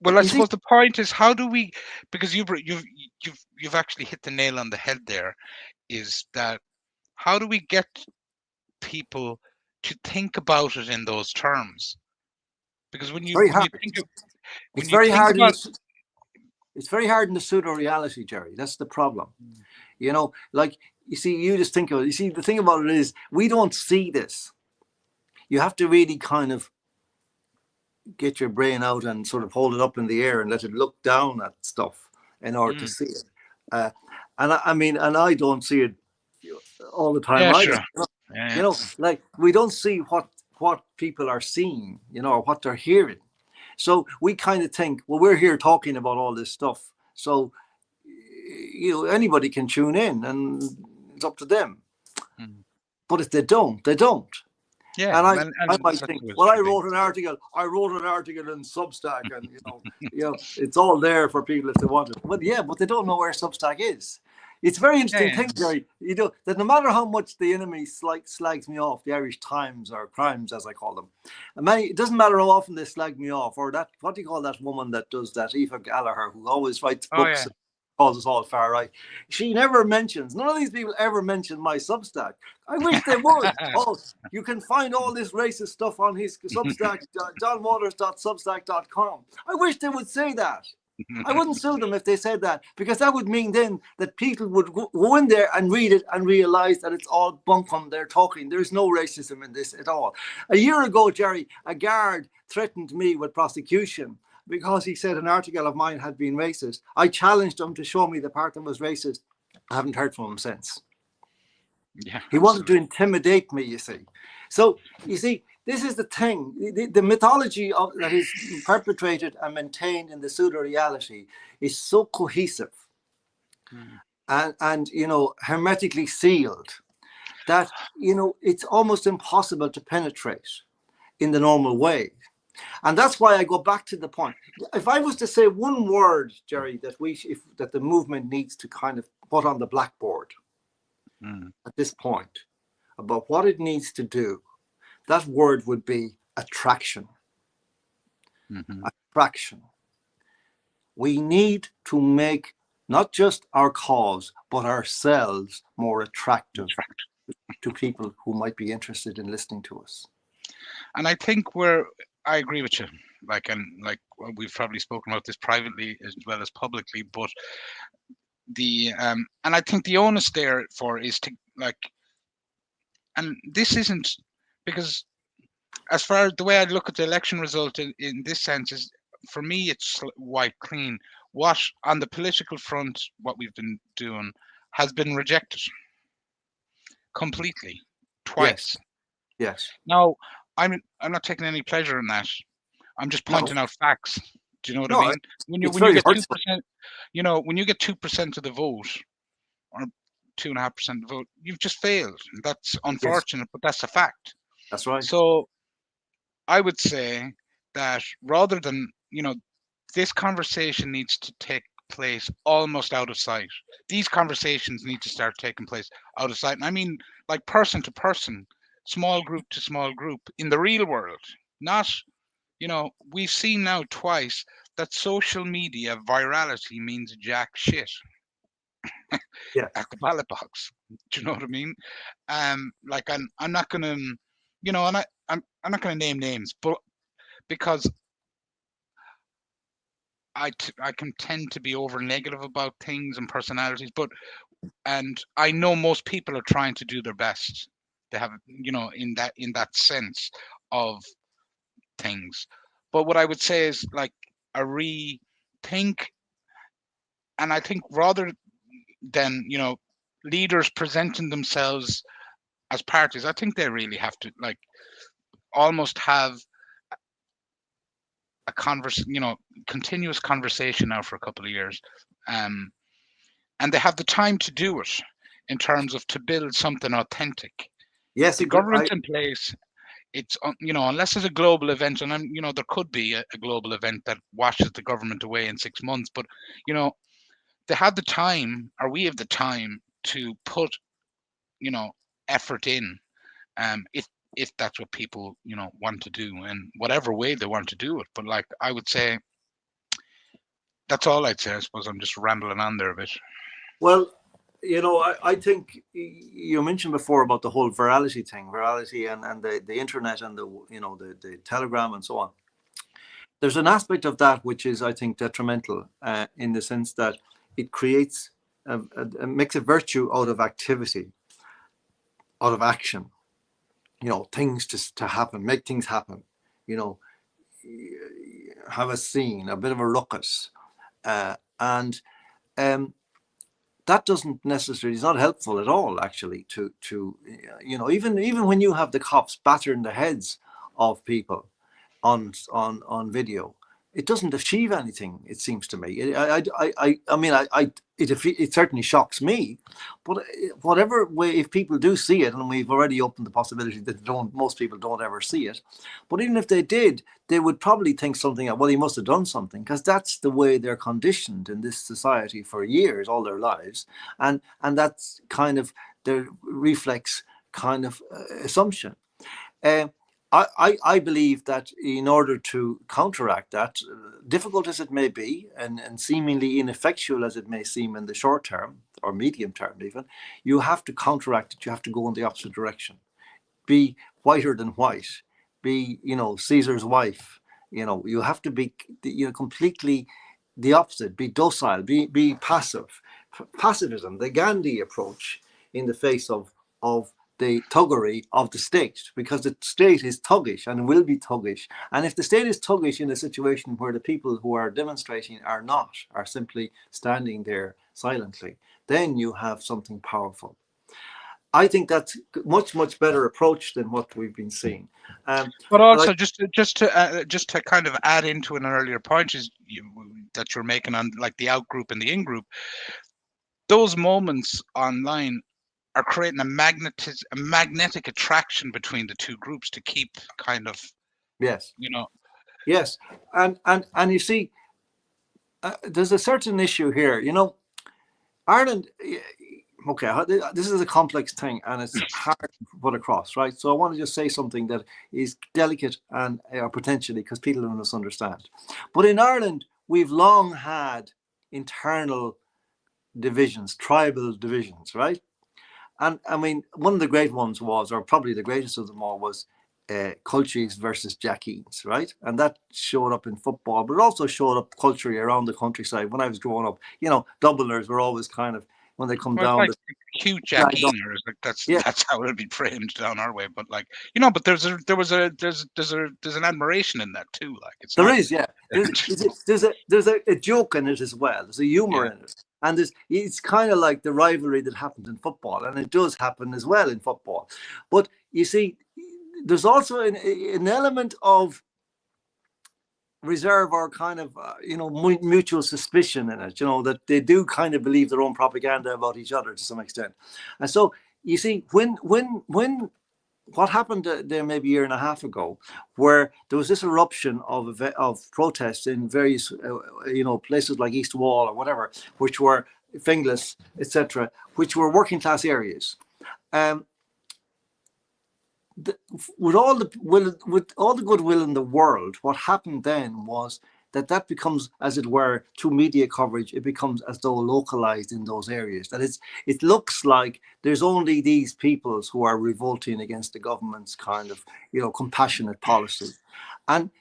[SPEAKER 2] Well, I suppose the point is, how do we? Because you've actually hit the nail on the head there. Is that how do we get people to think about it in those terms? Because when you think of,
[SPEAKER 1] it's very hard. It's very hard in the pseudo-reality, Jerry. That's the problem. You know, like, you see, you just think of it. You see, the thing about it is, we don't see this. You have to really kind of get your brain out and sort of hold it up in the air and let it look down at stuff in order to see it. And I mean, and I don't see it all the time either.
[SPEAKER 2] Sure.
[SPEAKER 1] You know, like, we don't see what people are seeing, you know, or what they're hearing. So we kind of think, well, we're here talking about all this stuff, so, you know, anybody can tune in and it's up to them. But if they don't, they don't.
[SPEAKER 2] Yeah,
[SPEAKER 1] And I
[SPEAKER 2] and
[SPEAKER 1] might
[SPEAKER 2] that's
[SPEAKER 1] think,
[SPEAKER 2] what it
[SPEAKER 1] well,
[SPEAKER 2] should be.
[SPEAKER 1] I wrote an article in Substack, and it's all there for people if they want it. But yeah, but they don't know where Substack is. It's a very
[SPEAKER 2] Yeah,
[SPEAKER 1] interesting
[SPEAKER 2] yeah.
[SPEAKER 1] thing, Jerry. That no matter how much the enemy slags me off, the Irish Times, or Crimes as I call them, it doesn't matter how often they slag me off, or that, what do you call that woman that does that, Aoife Gallagher, who always writes
[SPEAKER 2] Oh
[SPEAKER 1] books
[SPEAKER 2] yeah.
[SPEAKER 1] and calls us all far right. She never mentions. None of these people ever mention my Substack. I wish they would. Oh, you can find all this racist stuff on his Substack, johnwaters.substack.com. I wish they would say that. I wouldn't sue them if they said that, because that would mean then that people would go in there and read it and realize that it's all bunkum they're talking. There's no racism in this at all. A year ago, Jerry, a guard threatened me with prosecution because he said an article of mine had been racist. I challenged him to show me the part that was racist. I haven't heard from him since.
[SPEAKER 2] Yeah,
[SPEAKER 1] he wanted to intimidate me, you see. So, you see, this is the thing. The mythology that is perpetrated and maintained in the pseudo-reality is so cohesive and hermetically sealed that, it's almost impossible to penetrate in the normal way. And that's why I go back to the point. If I was to say one word, Jerry, that the movement needs to kind of put on the blackboard at this point about what it needs to do, that word would be attraction. Attraction. We need to make not just our cause, but ourselves more attractive to people who might be interested in listening to us.
[SPEAKER 2] And I think I agree with you. Like we've probably spoken about this privately as well as publicly, but and I think the onus there is to and this isn't because as far as the way I look at the election result in this sense is, for me, it's white clean. What on the political front, what we've been doing has been rejected completely, twice.
[SPEAKER 1] Yes.
[SPEAKER 2] Now, I'm not taking any pleasure in that. I'm just pointing out facts. Do you know what I mean? When you get 2%, when you get 2% of the vote, or 2.5% of the vote, you've just failed. That's unfortunate, but that's a fact.
[SPEAKER 1] That's right.
[SPEAKER 2] So I would say that rather than, this conversation needs to take place almost out of sight. These conversations need to start taking place out of sight. And I mean, like person to person, small group to small group in the real world, not, we've seen now twice that social media virality means jack shit. At the ballot box. Do you know what I mean? I'm not gonna, and I'm not gonna name names, but because I can tend to be over negative about things and personalities, and I know most people are trying to do their best. They have, in that sense of things. But what I would say is like a rethink, and I think rather than leaders presenting themselves as parties, I think they really have to almost have a continuous conversation now for a couple of years, and they have the time to do it in terms of to build something authentic.
[SPEAKER 1] Yes,
[SPEAKER 2] the government's in place. It's unless there's a global event, and there could be a global event that washes the government away in 6 months, but they have the time, or we have the time to put effort in, if that's what people want to do, in whatever way they want to do it. But I would say that's all I'd say. I suppose I'm just rambling on there a bit.
[SPEAKER 1] Well, I think you mentioned before about the whole virality and the internet and the telegram and so on. There's an aspect of that which is, I think, detrimental in the sense that it creates makes a virtue out of activity, out of action. Things to happen, make things happen. Have a scene, a bit of a ruckus, and that doesn't necessarily, it's not helpful at all, actually, to even when you have the cops battering the heads of people on video, it doesn't achieve anything. It seems to me. It certainly shocks me, but whatever way, if people do see it, and we've already opened the possibility that most people don't ever see it, but even if they did, they would probably think something. Well, he must have done something, because that's the way they're conditioned in this society for years, all their lives, and that's kind of their reflex kind of assumption. I believe that in order to counteract that, difficult as it may be, and seemingly ineffectual as it may seem in the short term or medium term even, you have to counteract it. You have to go in the opposite direction. Be whiter than white. Be, Caesar's wife. You have to be, completely the opposite. Be docile. Be passive. Pacifism, the Gandhi approach in the face of the thuggery of the state, because the state is thuggish and will be thuggish. And if the state is thuggish in a situation where the people who are demonstrating are simply standing there silently, then you have something powerful. I think that's much better approach than what we've been seeing.
[SPEAKER 2] But also, just to kind of add into an earlier point that you're making on like the out group and the in group, those moments online are creating a magnetic attraction between the two groups to keep kind of,
[SPEAKER 1] yes, yes, and you see, there's a certain issue here. Ireland. Okay, this is a complex thing, and it's hard to put across, right? So I want to just say something that is delicate and potentially, because people don't misunderstand. But in Ireland, we've long had internal divisions, tribal divisions, right? And I mean, one of the great ones was, or probably the greatest of them all, was Colchis versus Jackeens, right? And that showed up in football, but it also showed up culturally around the countryside. When I was growing up, Dubliners were always kind of, when they come down,
[SPEAKER 2] like cute Jackeeners, like that's how it'll be framed down our way. But like, but there's an admiration in that too. Like
[SPEAKER 1] there's a joke in it as well. There's a humor in it. And it's kind of like the rivalry that happens in football, and it does happen as well in football. But you see, there's also an element of reserve or kind of mutual suspicion in it. That they do kind of believe their own propaganda about each other to some extent. And so you see, when what happened there maybe a year and a half ago, where there was this eruption of protests in various, places like East Wall or whatever, which were Finglas, etc., which were working class areas. With all the goodwill in the world, what happened then was that becomes, as it were, through media coverage, it becomes as though localized in those areas. That it looks like there's only these peoples who are revolting against the government's kind of, compassionate policy. And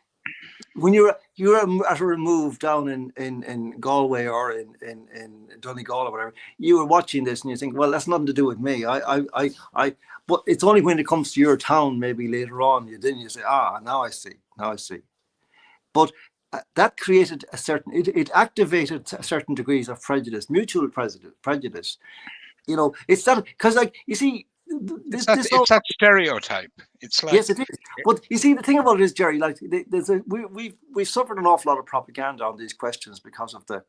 [SPEAKER 1] when you're at a remove down in Galway or in Donegal or whatever, you were watching this and you think, well, that's nothing to do with me. But it's only when it comes to your town, maybe later on, you say, now I see. But that created it activated certain degrees of prejudice, mutual prejudice. It's that, because, like, you see,
[SPEAKER 2] it's that stereotype. It's like,
[SPEAKER 1] yes, it is. But you see, the thing about it is, Jerry, like, we've suffered an awful lot of propaganda on these questions because of the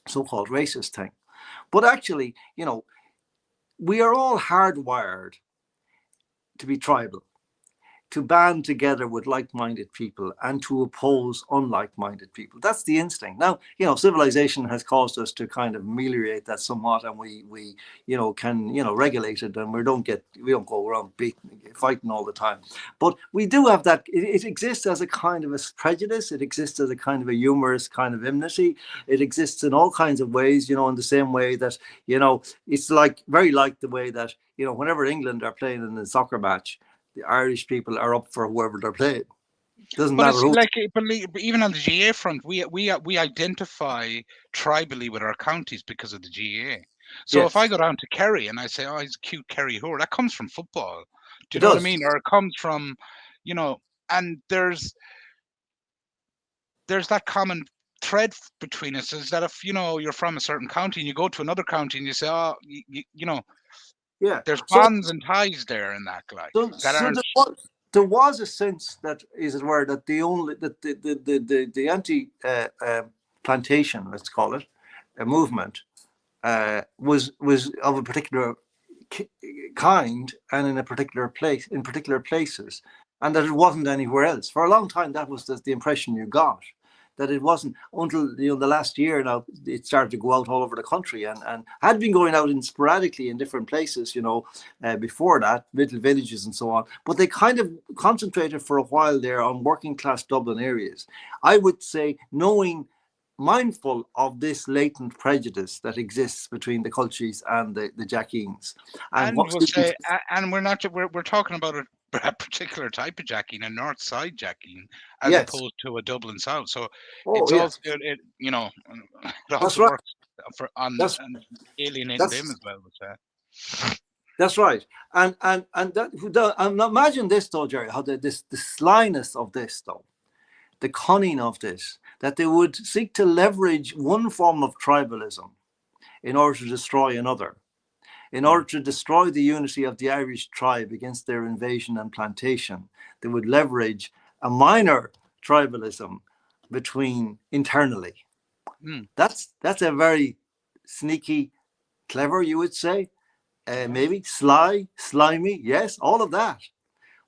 [SPEAKER 1] so-called racist thing. But actually, we are all hardwired to be tribal, to band together with like-minded people and to oppose unlike-minded people. That's the instinct. Now, civilization has caused us to kind of ameliorate that somewhat, and we can regulate it, and we don't go around fighting all the time. But we do have that. It exists as a kind of a prejudice. It exists as a kind of a humorous kind of enmity. It exists in all kinds of ways. In the same way that it's very like the way that whenever England are playing in a soccer match, the Irish people are up for whoever they're playing. Doesn't matter who.
[SPEAKER 2] Like, even on the GA front, we identify tribally with our counties because of the GA. So if I go down to Kerry and I say, "Oh, he's a cute Kerry whore," that comes from football. Do you know what I mean? Or it comes from, and there's that common thread between us, is that if you're from a certain county and you go to another county and you say, "Oh, there's bonds and ties there," in that, like,
[SPEAKER 1] there was a sense that, as it were, that the anti plantation, let's call it, a movement, was of a particular kind and in a particular place, in particular places, and that it wasn't anywhere else. For a long time, that was the impression you got, that it wasn't, until the last year now it started to go out all over the country, and had been going out in sporadically in different places, before that, little villages and so on. But they kind of concentrated for a while there on working class Dublin areas. I would say, mindful of this latent prejudice that exists between the Culchies and the Jackeens.
[SPEAKER 2] And we'll say, and we're talking about a particular type of Jackeen, a North Side Jackeen, as
[SPEAKER 1] yes.
[SPEAKER 2] opposed to a Dublin South. So
[SPEAKER 1] Oh,
[SPEAKER 2] it's
[SPEAKER 1] yes.
[SPEAKER 2] also, it
[SPEAKER 1] That's
[SPEAKER 2] also
[SPEAKER 1] right.
[SPEAKER 2] works on alienating them as well.
[SPEAKER 1] That's right. And imagine this though, Jerry, how the slyness of this though, the cunning of this, that they would seek to leverage one form of tribalism in order to destroy another, in order to destroy the unity of the Irish tribe against their invasion and plantation. They would leverage a minor tribalism internally. That's a very sneaky, clever, you would say, maybe sly, slimy, yes, all of that.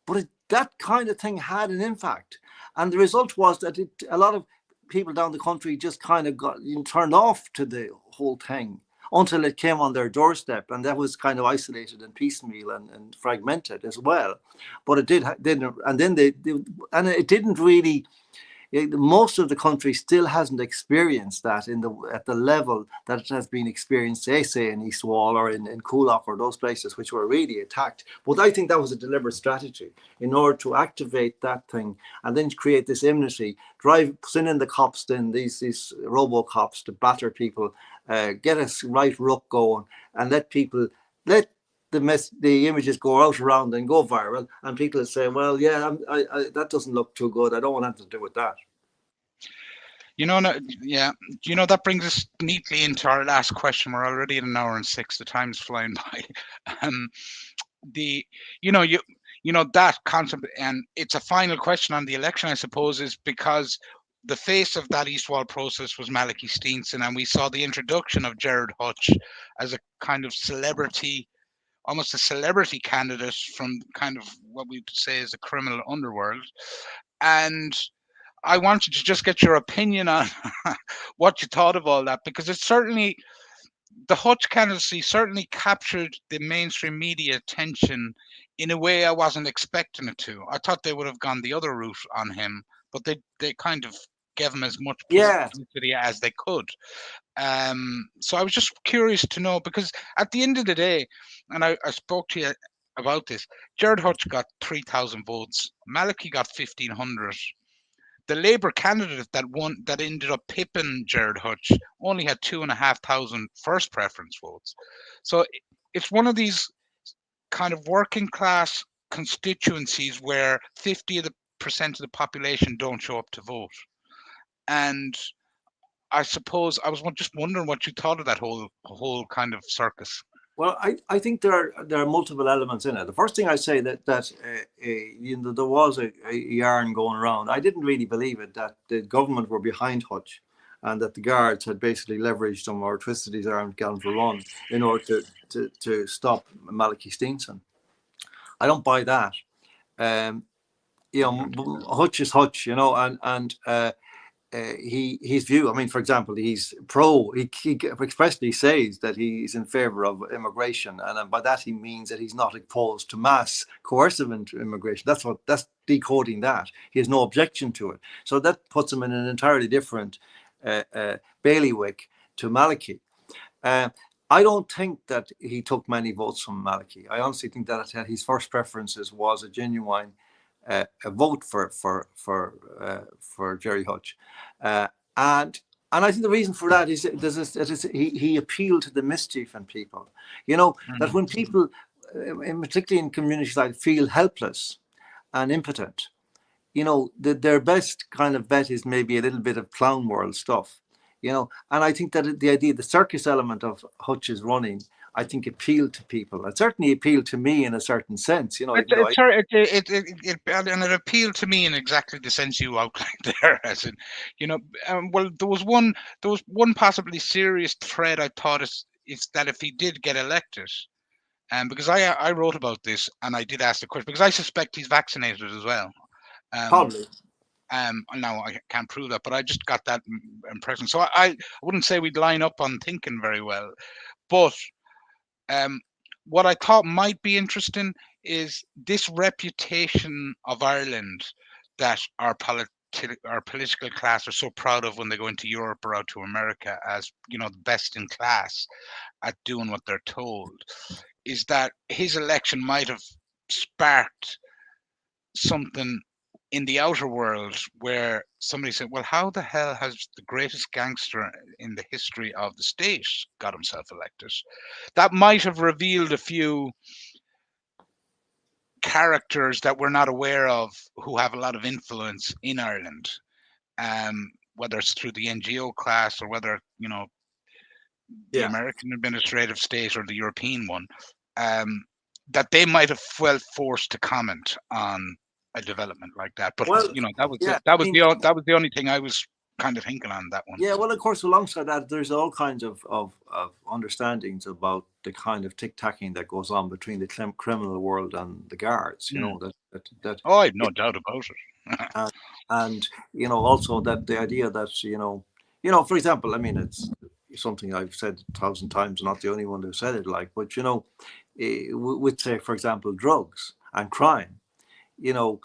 [SPEAKER 1] But that kind of thing had an impact. And the result was that a lot of people down the country just kind of got turned off to the whole thing until it came on their doorstep. And that was kind of isolated and piecemeal and fragmented as well. But it didn't, and then it didn't really. Most of the country still hasn't experienced that at the level that it has been experienced, say in East Wall or in Coolock or those places which were really attacked. But I think that was a deliberate strategy in order to activate that thing and then create this enmity, send in the cops, then these robo-cops to batter people, get a right ruck going, and let the images go out around and go viral, and people say, well, yeah, that doesn't look too good. I don't want anything to do with that.
[SPEAKER 2] That brings us neatly into our last question. We're already at 1 hour and 6. The time's flying by. That concept, and it's a final question on the election, I suppose, is because the face of that East Wall process was Malachy Steenson, and we saw the introduction of Gerard Hutch as a kind of celebrity, almost a celebrity candidate from kind of what we'd say is the criminal underworld. And I wanted to just get your opinion on what you thought of all that, because it's certainly, the Hutch candidacy certainly captured the mainstream media attention in a way I wasn't expecting it to. I thought they would have gone the other route on him, but they kind of gave him as much publicity as they could. So I was just curious to know, because at the end of the day, and I spoke to you about this, Jared Hutch got 3,000 votes, Malachy got 1,500. The Labour candidate that ended up pipping Jared Hutch only had 2,500 first preference votes. So it's one of these kind of working class constituencies where 50% of the population don't show up to vote. And I suppose I was just wondering what you thought of that whole kind of circus.
[SPEAKER 1] Well, I think there are multiple elements in it. The first thing I say that there was a yarn going around. I didn't really believe it, that the government were behind Hutch, and that the guards had basically leveraged him or twisted his arm to get him to run in order to stop Malachy Steenson. I don't buy that. Hutch is Hutch, and his view, I mean, for example, he's he expressly says that he's in favor of immigration, and by that he means that he's not opposed to mass coercive immigration. That's decoding that. He has no objection to it. So that puts him in an entirely different bailiwick to Malachy. I don't think that he took many votes from Malachy. I honestly think that his first preferences was a genuine a vote for Gerry Hutch, and I think the reason for that is he appealed to the mischief in people. That when people, particularly in communities like, feel helpless and impotent, their best kind of bet is maybe a little bit of clown world stuff. And I think that the circus element of Hutch's running I think, appealed to people. It certainly appealed to me in a certain sense, even though
[SPEAKER 2] And it appealed to me in exactly the sense you outlined there, as in, well, there was one possibly serious thread I thought is that if he did get elected, because I wrote about this and I did ask the question because I suspect he's vaccinated as well.
[SPEAKER 1] probably.
[SPEAKER 2] Now I can't prove that, but I just got that impression. So I wouldn't say we'd line up on thinking very well, but what I thought might be interesting is this reputation of Ireland that our political class are so proud of when they go into Europe or out to America as, the best in class at doing what they're told, is that his election might have sparked something in the outer world where somebody said, well, how the hell has the greatest gangster in the history of the state got himself elected? That might have revealed a few characters that we're not aware of who have a lot of influence in Ireland, whether it's through the NGO class or whether, the American administrative state or the European one, that they might have felt forced to comment on a development like that. But that was the only thing I was kind of thinking on that one.
[SPEAKER 1] Yeah, well, of course, alongside that, there's all kinds of understandings about the kind of tic-tacking that goes on between the criminal world and the guards. That.
[SPEAKER 2] Oh, I've no doubt about it.
[SPEAKER 1] and also that the idea that for example, I mean, it's something I've said 1,000 times, not the only one who said it. But with, say, for example, drugs and crime, the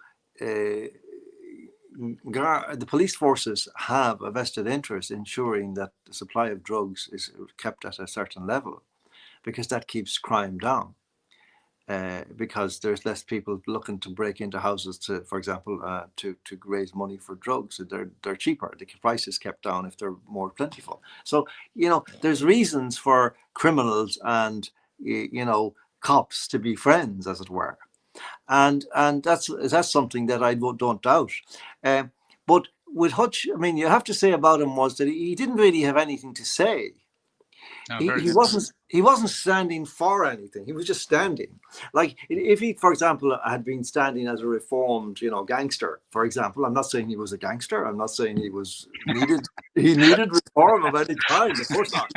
[SPEAKER 1] police forces have a vested interest in ensuring that the supply of drugs is kept at a certain level, because that keeps crime down. Because there's less people looking to break into houses to, for example, to raise money for drugs. They're cheaper. The price is kept down if they're more plentiful. So there's reasons for criminals and cops to be friends, as it were. And that's something that I don't doubt. But with Hutch, I mean, you have to say about him was that he didn't really have anything to say. He wasn't standing for anything. He was just standing. Like, if he, for example, had been standing as a reformed, gangster, for example. I'm not saying he was a gangster. I'm not saying he needed reform of any kind. Of course not.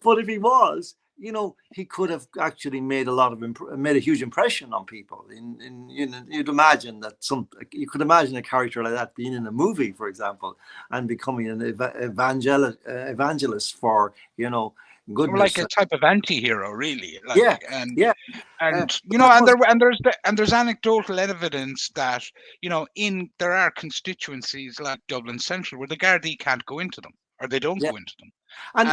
[SPEAKER 1] But if he was, he could have actually made a huge impression on people. You'd imagine that you could imagine a character like that being in a movie, for example, and becoming an evangelist for goodness.
[SPEAKER 2] Like a type of anti-hero, really. There's anecdotal evidence that there are constituencies like Dublin Central where the Gardaí can't go into them, or they don't go into them. And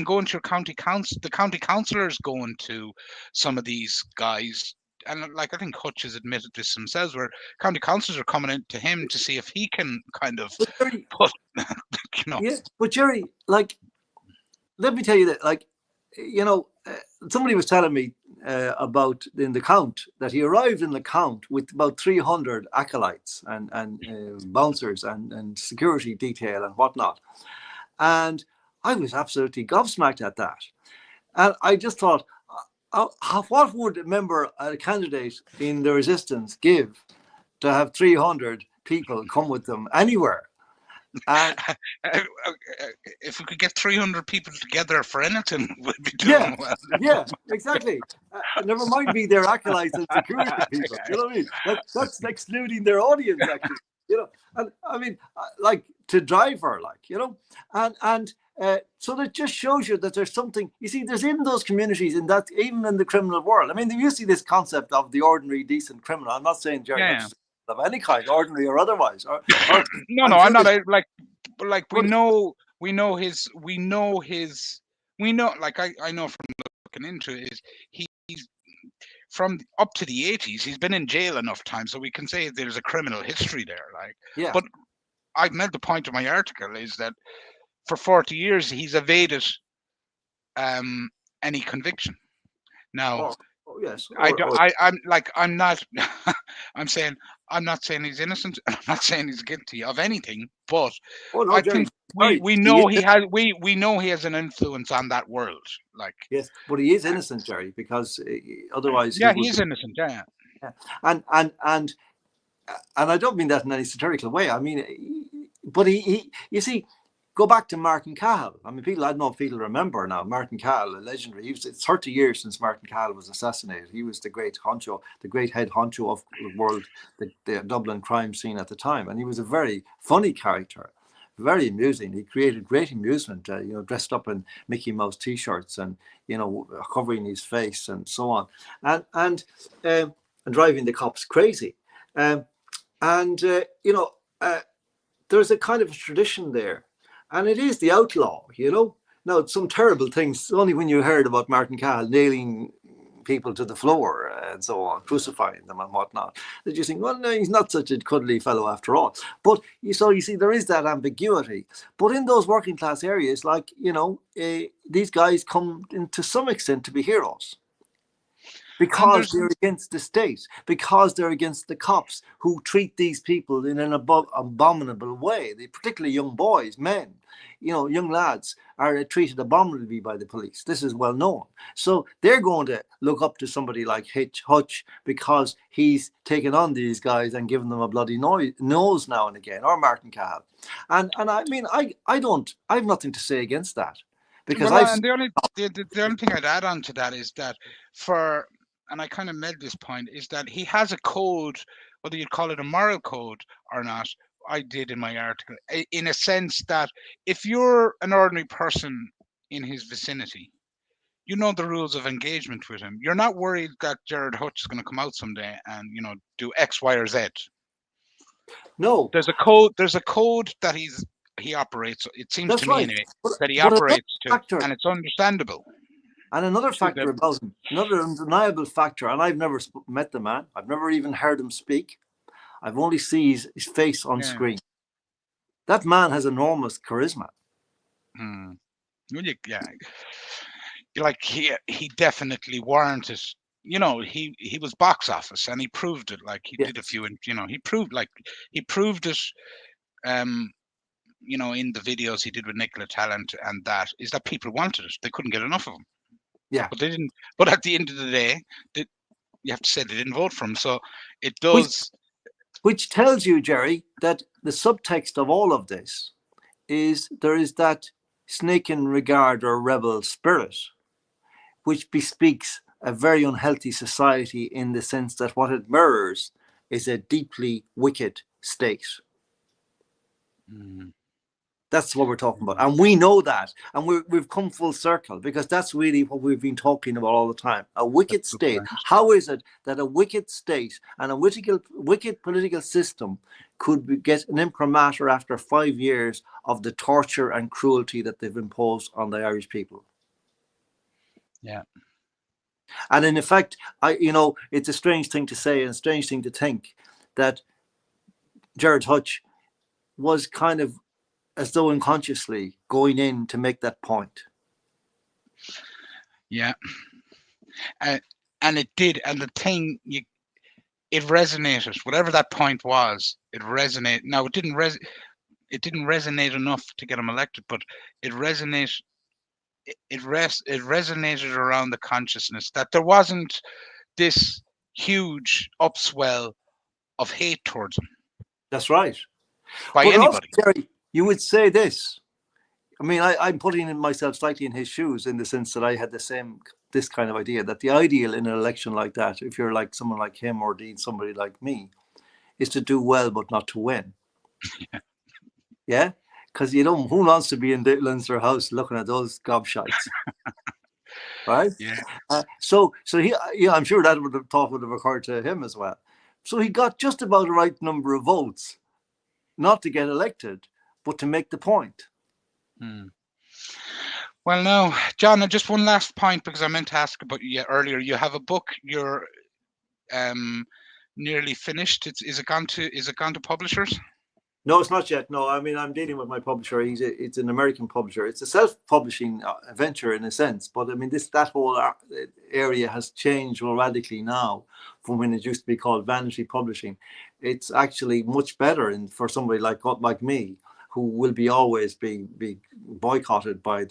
[SPEAKER 2] going to your county council, the county councillors going to some of these guys, and I think Hutch has admitted this themselves, where county councillors are coming in to him to see if he can kind of put,
[SPEAKER 1] Yeah, but Jerry, let me tell you that, somebody was telling me about in the count that he arrived in the count with about 300 acolytes and bouncers and security detail and whatnot. And I was absolutely gobsmacked at that. And I just thought, what would a candidate in the resistance give to have 300 people come with them anywhere? And
[SPEAKER 2] if we could get 300 people together for anything, we'd be doing well.
[SPEAKER 1] Yeah, exactly. Never mind be their acolytes and security people. You know what I mean? That's excluding their audience, actually. And I mean, to drive her, so that just shows you that there's something. You see, there's in those communities, even in the criminal world. I mean, you see this concept of the ordinary, decent criminal. I'm not saying Jared Hutch of any kind, ordinary or otherwise.
[SPEAKER 2] No, I'm not. We know from looking into it, is he's from up to the 80s. He's been in jail enough time, so we can say there's a criminal history there. But I've made the point of my article is that for 40 years he's evaded any conviction. Now,
[SPEAKER 1] yes,
[SPEAKER 2] I'm not. I'm saying I'm not saying he's innocent. I'm not saying he's guilty of anything. But
[SPEAKER 1] oh no,
[SPEAKER 2] I
[SPEAKER 1] Jerry,
[SPEAKER 2] think
[SPEAKER 1] sorry,
[SPEAKER 2] we
[SPEAKER 1] he
[SPEAKER 2] know
[SPEAKER 1] is,
[SPEAKER 2] we know he has an influence on that world. Like,
[SPEAKER 1] yes, but he is innocent, Jerry, because otherwise he
[SPEAKER 2] yeah, he
[SPEAKER 1] would
[SPEAKER 2] is
[SPEAKER 1] be.
[SPEAKER 2] innocent. Yeah,
[SPEAKER 1] Yeah. And I don't mean that in any satirical way. I mean, but you see, go back to Martin Cahill. I mean, I don't know if people remember now. Martin Cahill, a legendary. It's 30 years since Martin Cahill was assassinated. He was the great honcho, the great head honcho of the world, the Dublin crime scene at the time, and he was a very funny character. Very amusing. He created great amusement, dressed up in Mickey Mouse T-shirts and covering his face and so on, and driving the cops crazy. Um, and there's a kind of a tradition there, and it is the outlaw. Now some terrible things. Only when you heard about Martin Cahill nailing people to the floor and so on, crucifying them and whatnot, that you think, well, no, he's not such a cuddly fellow after all. But you see, there is that ambiguity. But in those working class areas, like these guys come to some extent to be heroes. Because they're against the state, because they're against the cops who treat these people in an abominable way. They, particularly young boys, men, young lads are treated abominably by the police. This is well known. So they're going to look up to somebody like Hutch because he's taken on these guys and given them a bloody nose now and again, or Martin Cahill. And I mean, I have nothing to say against that. Because
[SPEAKER 2] and the only thing I'd add on to that is that and I kind of made this point, is that he has a code, whether you'd call it a moral code or not. I did in my article, in a sense that if you're an ordinary person in his vicinity, you know the rules of engagement with him. You're not worried that Jared Hutch is going to come out someday and do X, Y, or Z.
[SPEAKER 1] No,
[SPEAKER 2] there's a code that he operates. It seems
[SPEAKER 1] that's
[SPEAKER 2] to me
[SPEAKER 1] right.
[SPEAKER 2] anyway that he
[SPEAKER 1] But
[SPEAKER 2] operates to,
[SPEAKER 1] factor,
[SPEAKER 2] and it's understandable.
[SPEAKER 1] and another factor about him, another undeniable factor, and I've never met the man. I've never even heard him speak. I've only seen his face on screen. That man has enormous charisma.
[SPEAKER 2] Like he definitely warranted. He was box office, and he proved it. Like he did a few, and he proved it. In the videos he did with Nicola Talent, and that is that people wanted it. They couldn't get enough of him.
[SPEAKER 1] Yeah,
[SPEAKER 2] but they didn't. But at the end of the day, you have to say they didn't vote for him. So it does.
[SPEAKER 1] Which tells you, Jerry, that the subtext of all of this is there is that snake in regard or rebel spirit, which bespeaks a very unhealthy society in the sense that what it mirrors is a deeply wicked state. That's what we're talking about. And we know that. And we've come full circle because that's really what we've been talking about all the time. A wicked state. How is it that a wicked state and a wicked political system could get an imprimatur after 5 years of the torture and cruelty that they've imposed on the Irish people?
[SPEAKER 2] Yeah.
[SPEAKER 1] And in effect, it's a strange thing to say and a strange thing to think that Jared Hutch was kind of as though unconsciously going in to make that point.
[SPEAKER 2] Yeah. And it did. And the thing, it resonated. Whatever that point was, it resonated. Now, it didn't resonate enough to get him elected, but it resonated. It resonated around the consciousness that there wasn't this huge upswell of hate towards him.
[SPEAKER 1] That's right.
[SPEAKER 2] By anybody.
[SPEAKER 1] Also, Jerry, you would say this. I mean, I'm putting myself slightly in his shoes in the sense that I had this kind of idea that the ideal in an election like that, if you're like someone like him or indeed somebody like me, is to do well but not to win. Yeah? Because who wants to be in the Leinster House looking at those gobshites? Right?
[SPEAKER 2] Yeah.
[SPEAKER 1] So I'm sure that would have occurred to him as well. So he got just about the right number of votes, not to get elected, but to make the point.
[SPEAKER 2] Well, no, John, just one last point, because I meant to ask about you earlier. You have a book you're nearly finished. Is it gone to publishers?
[SPEAKER 1] No, it's not yet. No, I mean, I'm dealing with my publisher. It's an American publisher. It's a self-publishing venture in a sense, but I mean, that whole area has changed radically now from when it used to be called vanity publishing. It's actually much better, for somebody like me, who will always be boycotted by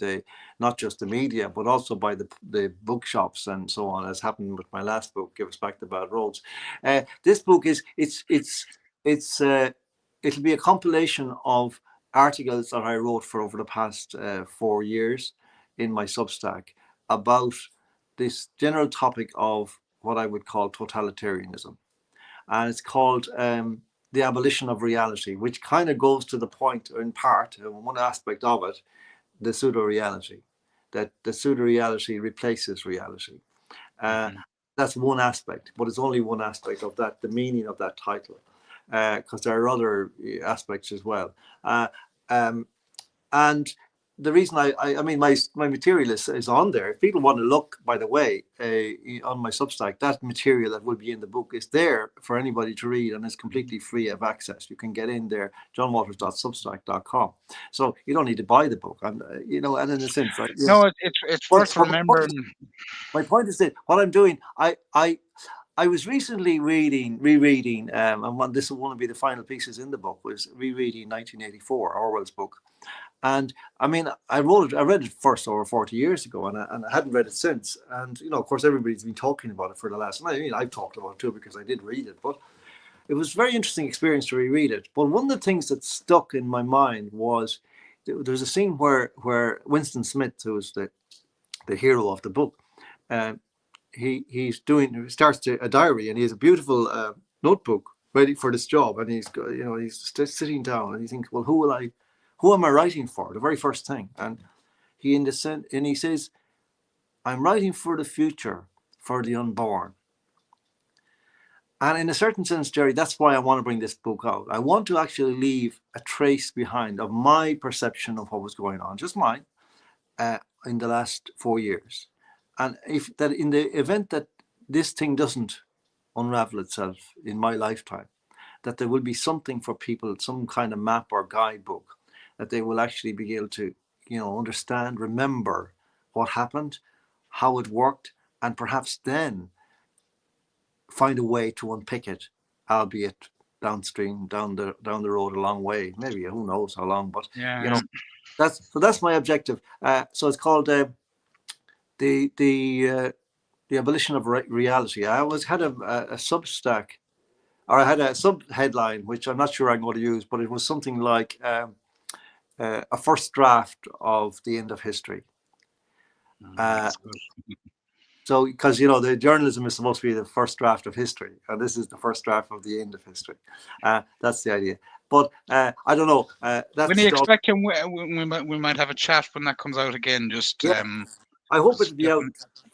[SPEAKER 1] not just the media, but also by the bookshops and so on, as happened with my last book, Give Us Back the Bad Roads. This book it's it'll be a compilation of articles that I wrote for over the past 4 years in my Substack about this general topic of what I would call totalitarianism. And it's called The Abolition of Reality, which kind of goes to the point, in part, one aspect of it, the pseudo-reality, that the pseudo-reality replaces reality. That's one aspect, but it's only one aspect of that, the meaning of that title, because there are other aspects as well. And the reason I mean, my material is on there. If people want to look, by the way, on my Substack, that material that will be in the book is there for anybody to read, and it's completely free of access. You can get in there, johnwalters.substack.com. So you don't need to buy the book, and and in a sense,
[SPEAKER 2] no, it's worth remembering.
[SPEAKER 1] My point is that what I'm doing, I was recently rereading, and this will want to be the final pieces in the book, was rereading 1984, Orwell's book. And I mean, I read it first over 40 years ago, and I hadn't read it since. And, of course, everybody's been talking about it for the last, I mean, I've talked about it too, because I did read it, but it was a very interesting experience to reread it. But one of the things that stuck in my mind was there was a scene where Winston Smith, who was the hero of the book, he starts a diary, and he has a beautiful notebook ready for this job, and he's sitting down, and he thinks, well, who am I writing for? The very first thing, and he says, I'm writing for the future, for the unborn. And in a certain sense, Jerry, that's why I want to bring this book out. I want to actually leave a trace behind of my perception of what was going on, just mine, in the last 4 years. And if that, in the event that this thing doesn't unravel itself in my lifetime, that there will be something for people, some kind of map or guidebook, that they will actually be able to, understand, remember what happened, how it worked, and perhaps then find a way to unpick it, albeit downstream, down the road a long way, maybe who knows how long, but that's my objective. So it's called the abolition of reality. I always had a Substack, or I had a sub headline, which I'm not sure I'm going to use, but it was something like a first draft of the end of history. So, because the journalism is supposed to be the first draft of history, and this is the first draft of the end of history. That's the idea. But I don't know.
[SPEAKER 2] When you expect him, we might have a chat when that comes out again. Just
[SPEAKER 1] I hope it'll be out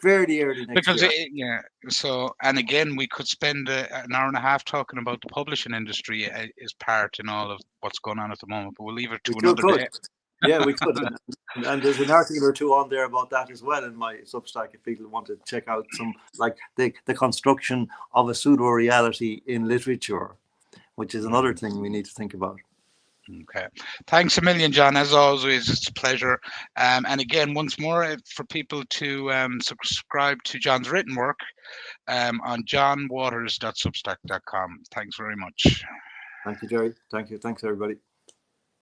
[SPEAKER 1] fairly early next year.
[SPEAKER 2] So, and again, we could spend an hour and a half talking about the publishing industry as part in all of what's going on at the moment. But we'll leave it to another day.
[SPEAKER 1] Yeah, we could. And there's an article or two on there about that as well in my Substack, if people want to check out some, like the construction of a pseudo-reality in literature, which is another thing we need to think about.
[SPEAKER 2] Okay. Thanks a million, John. As always, it's a pleasure. And again, once more, for people to subscribe to John's written work on johnwaters.substack.com. Thanks very much.
[SPEAKER 1] Thank you, Jerry. Thank you. Thanks, everybody.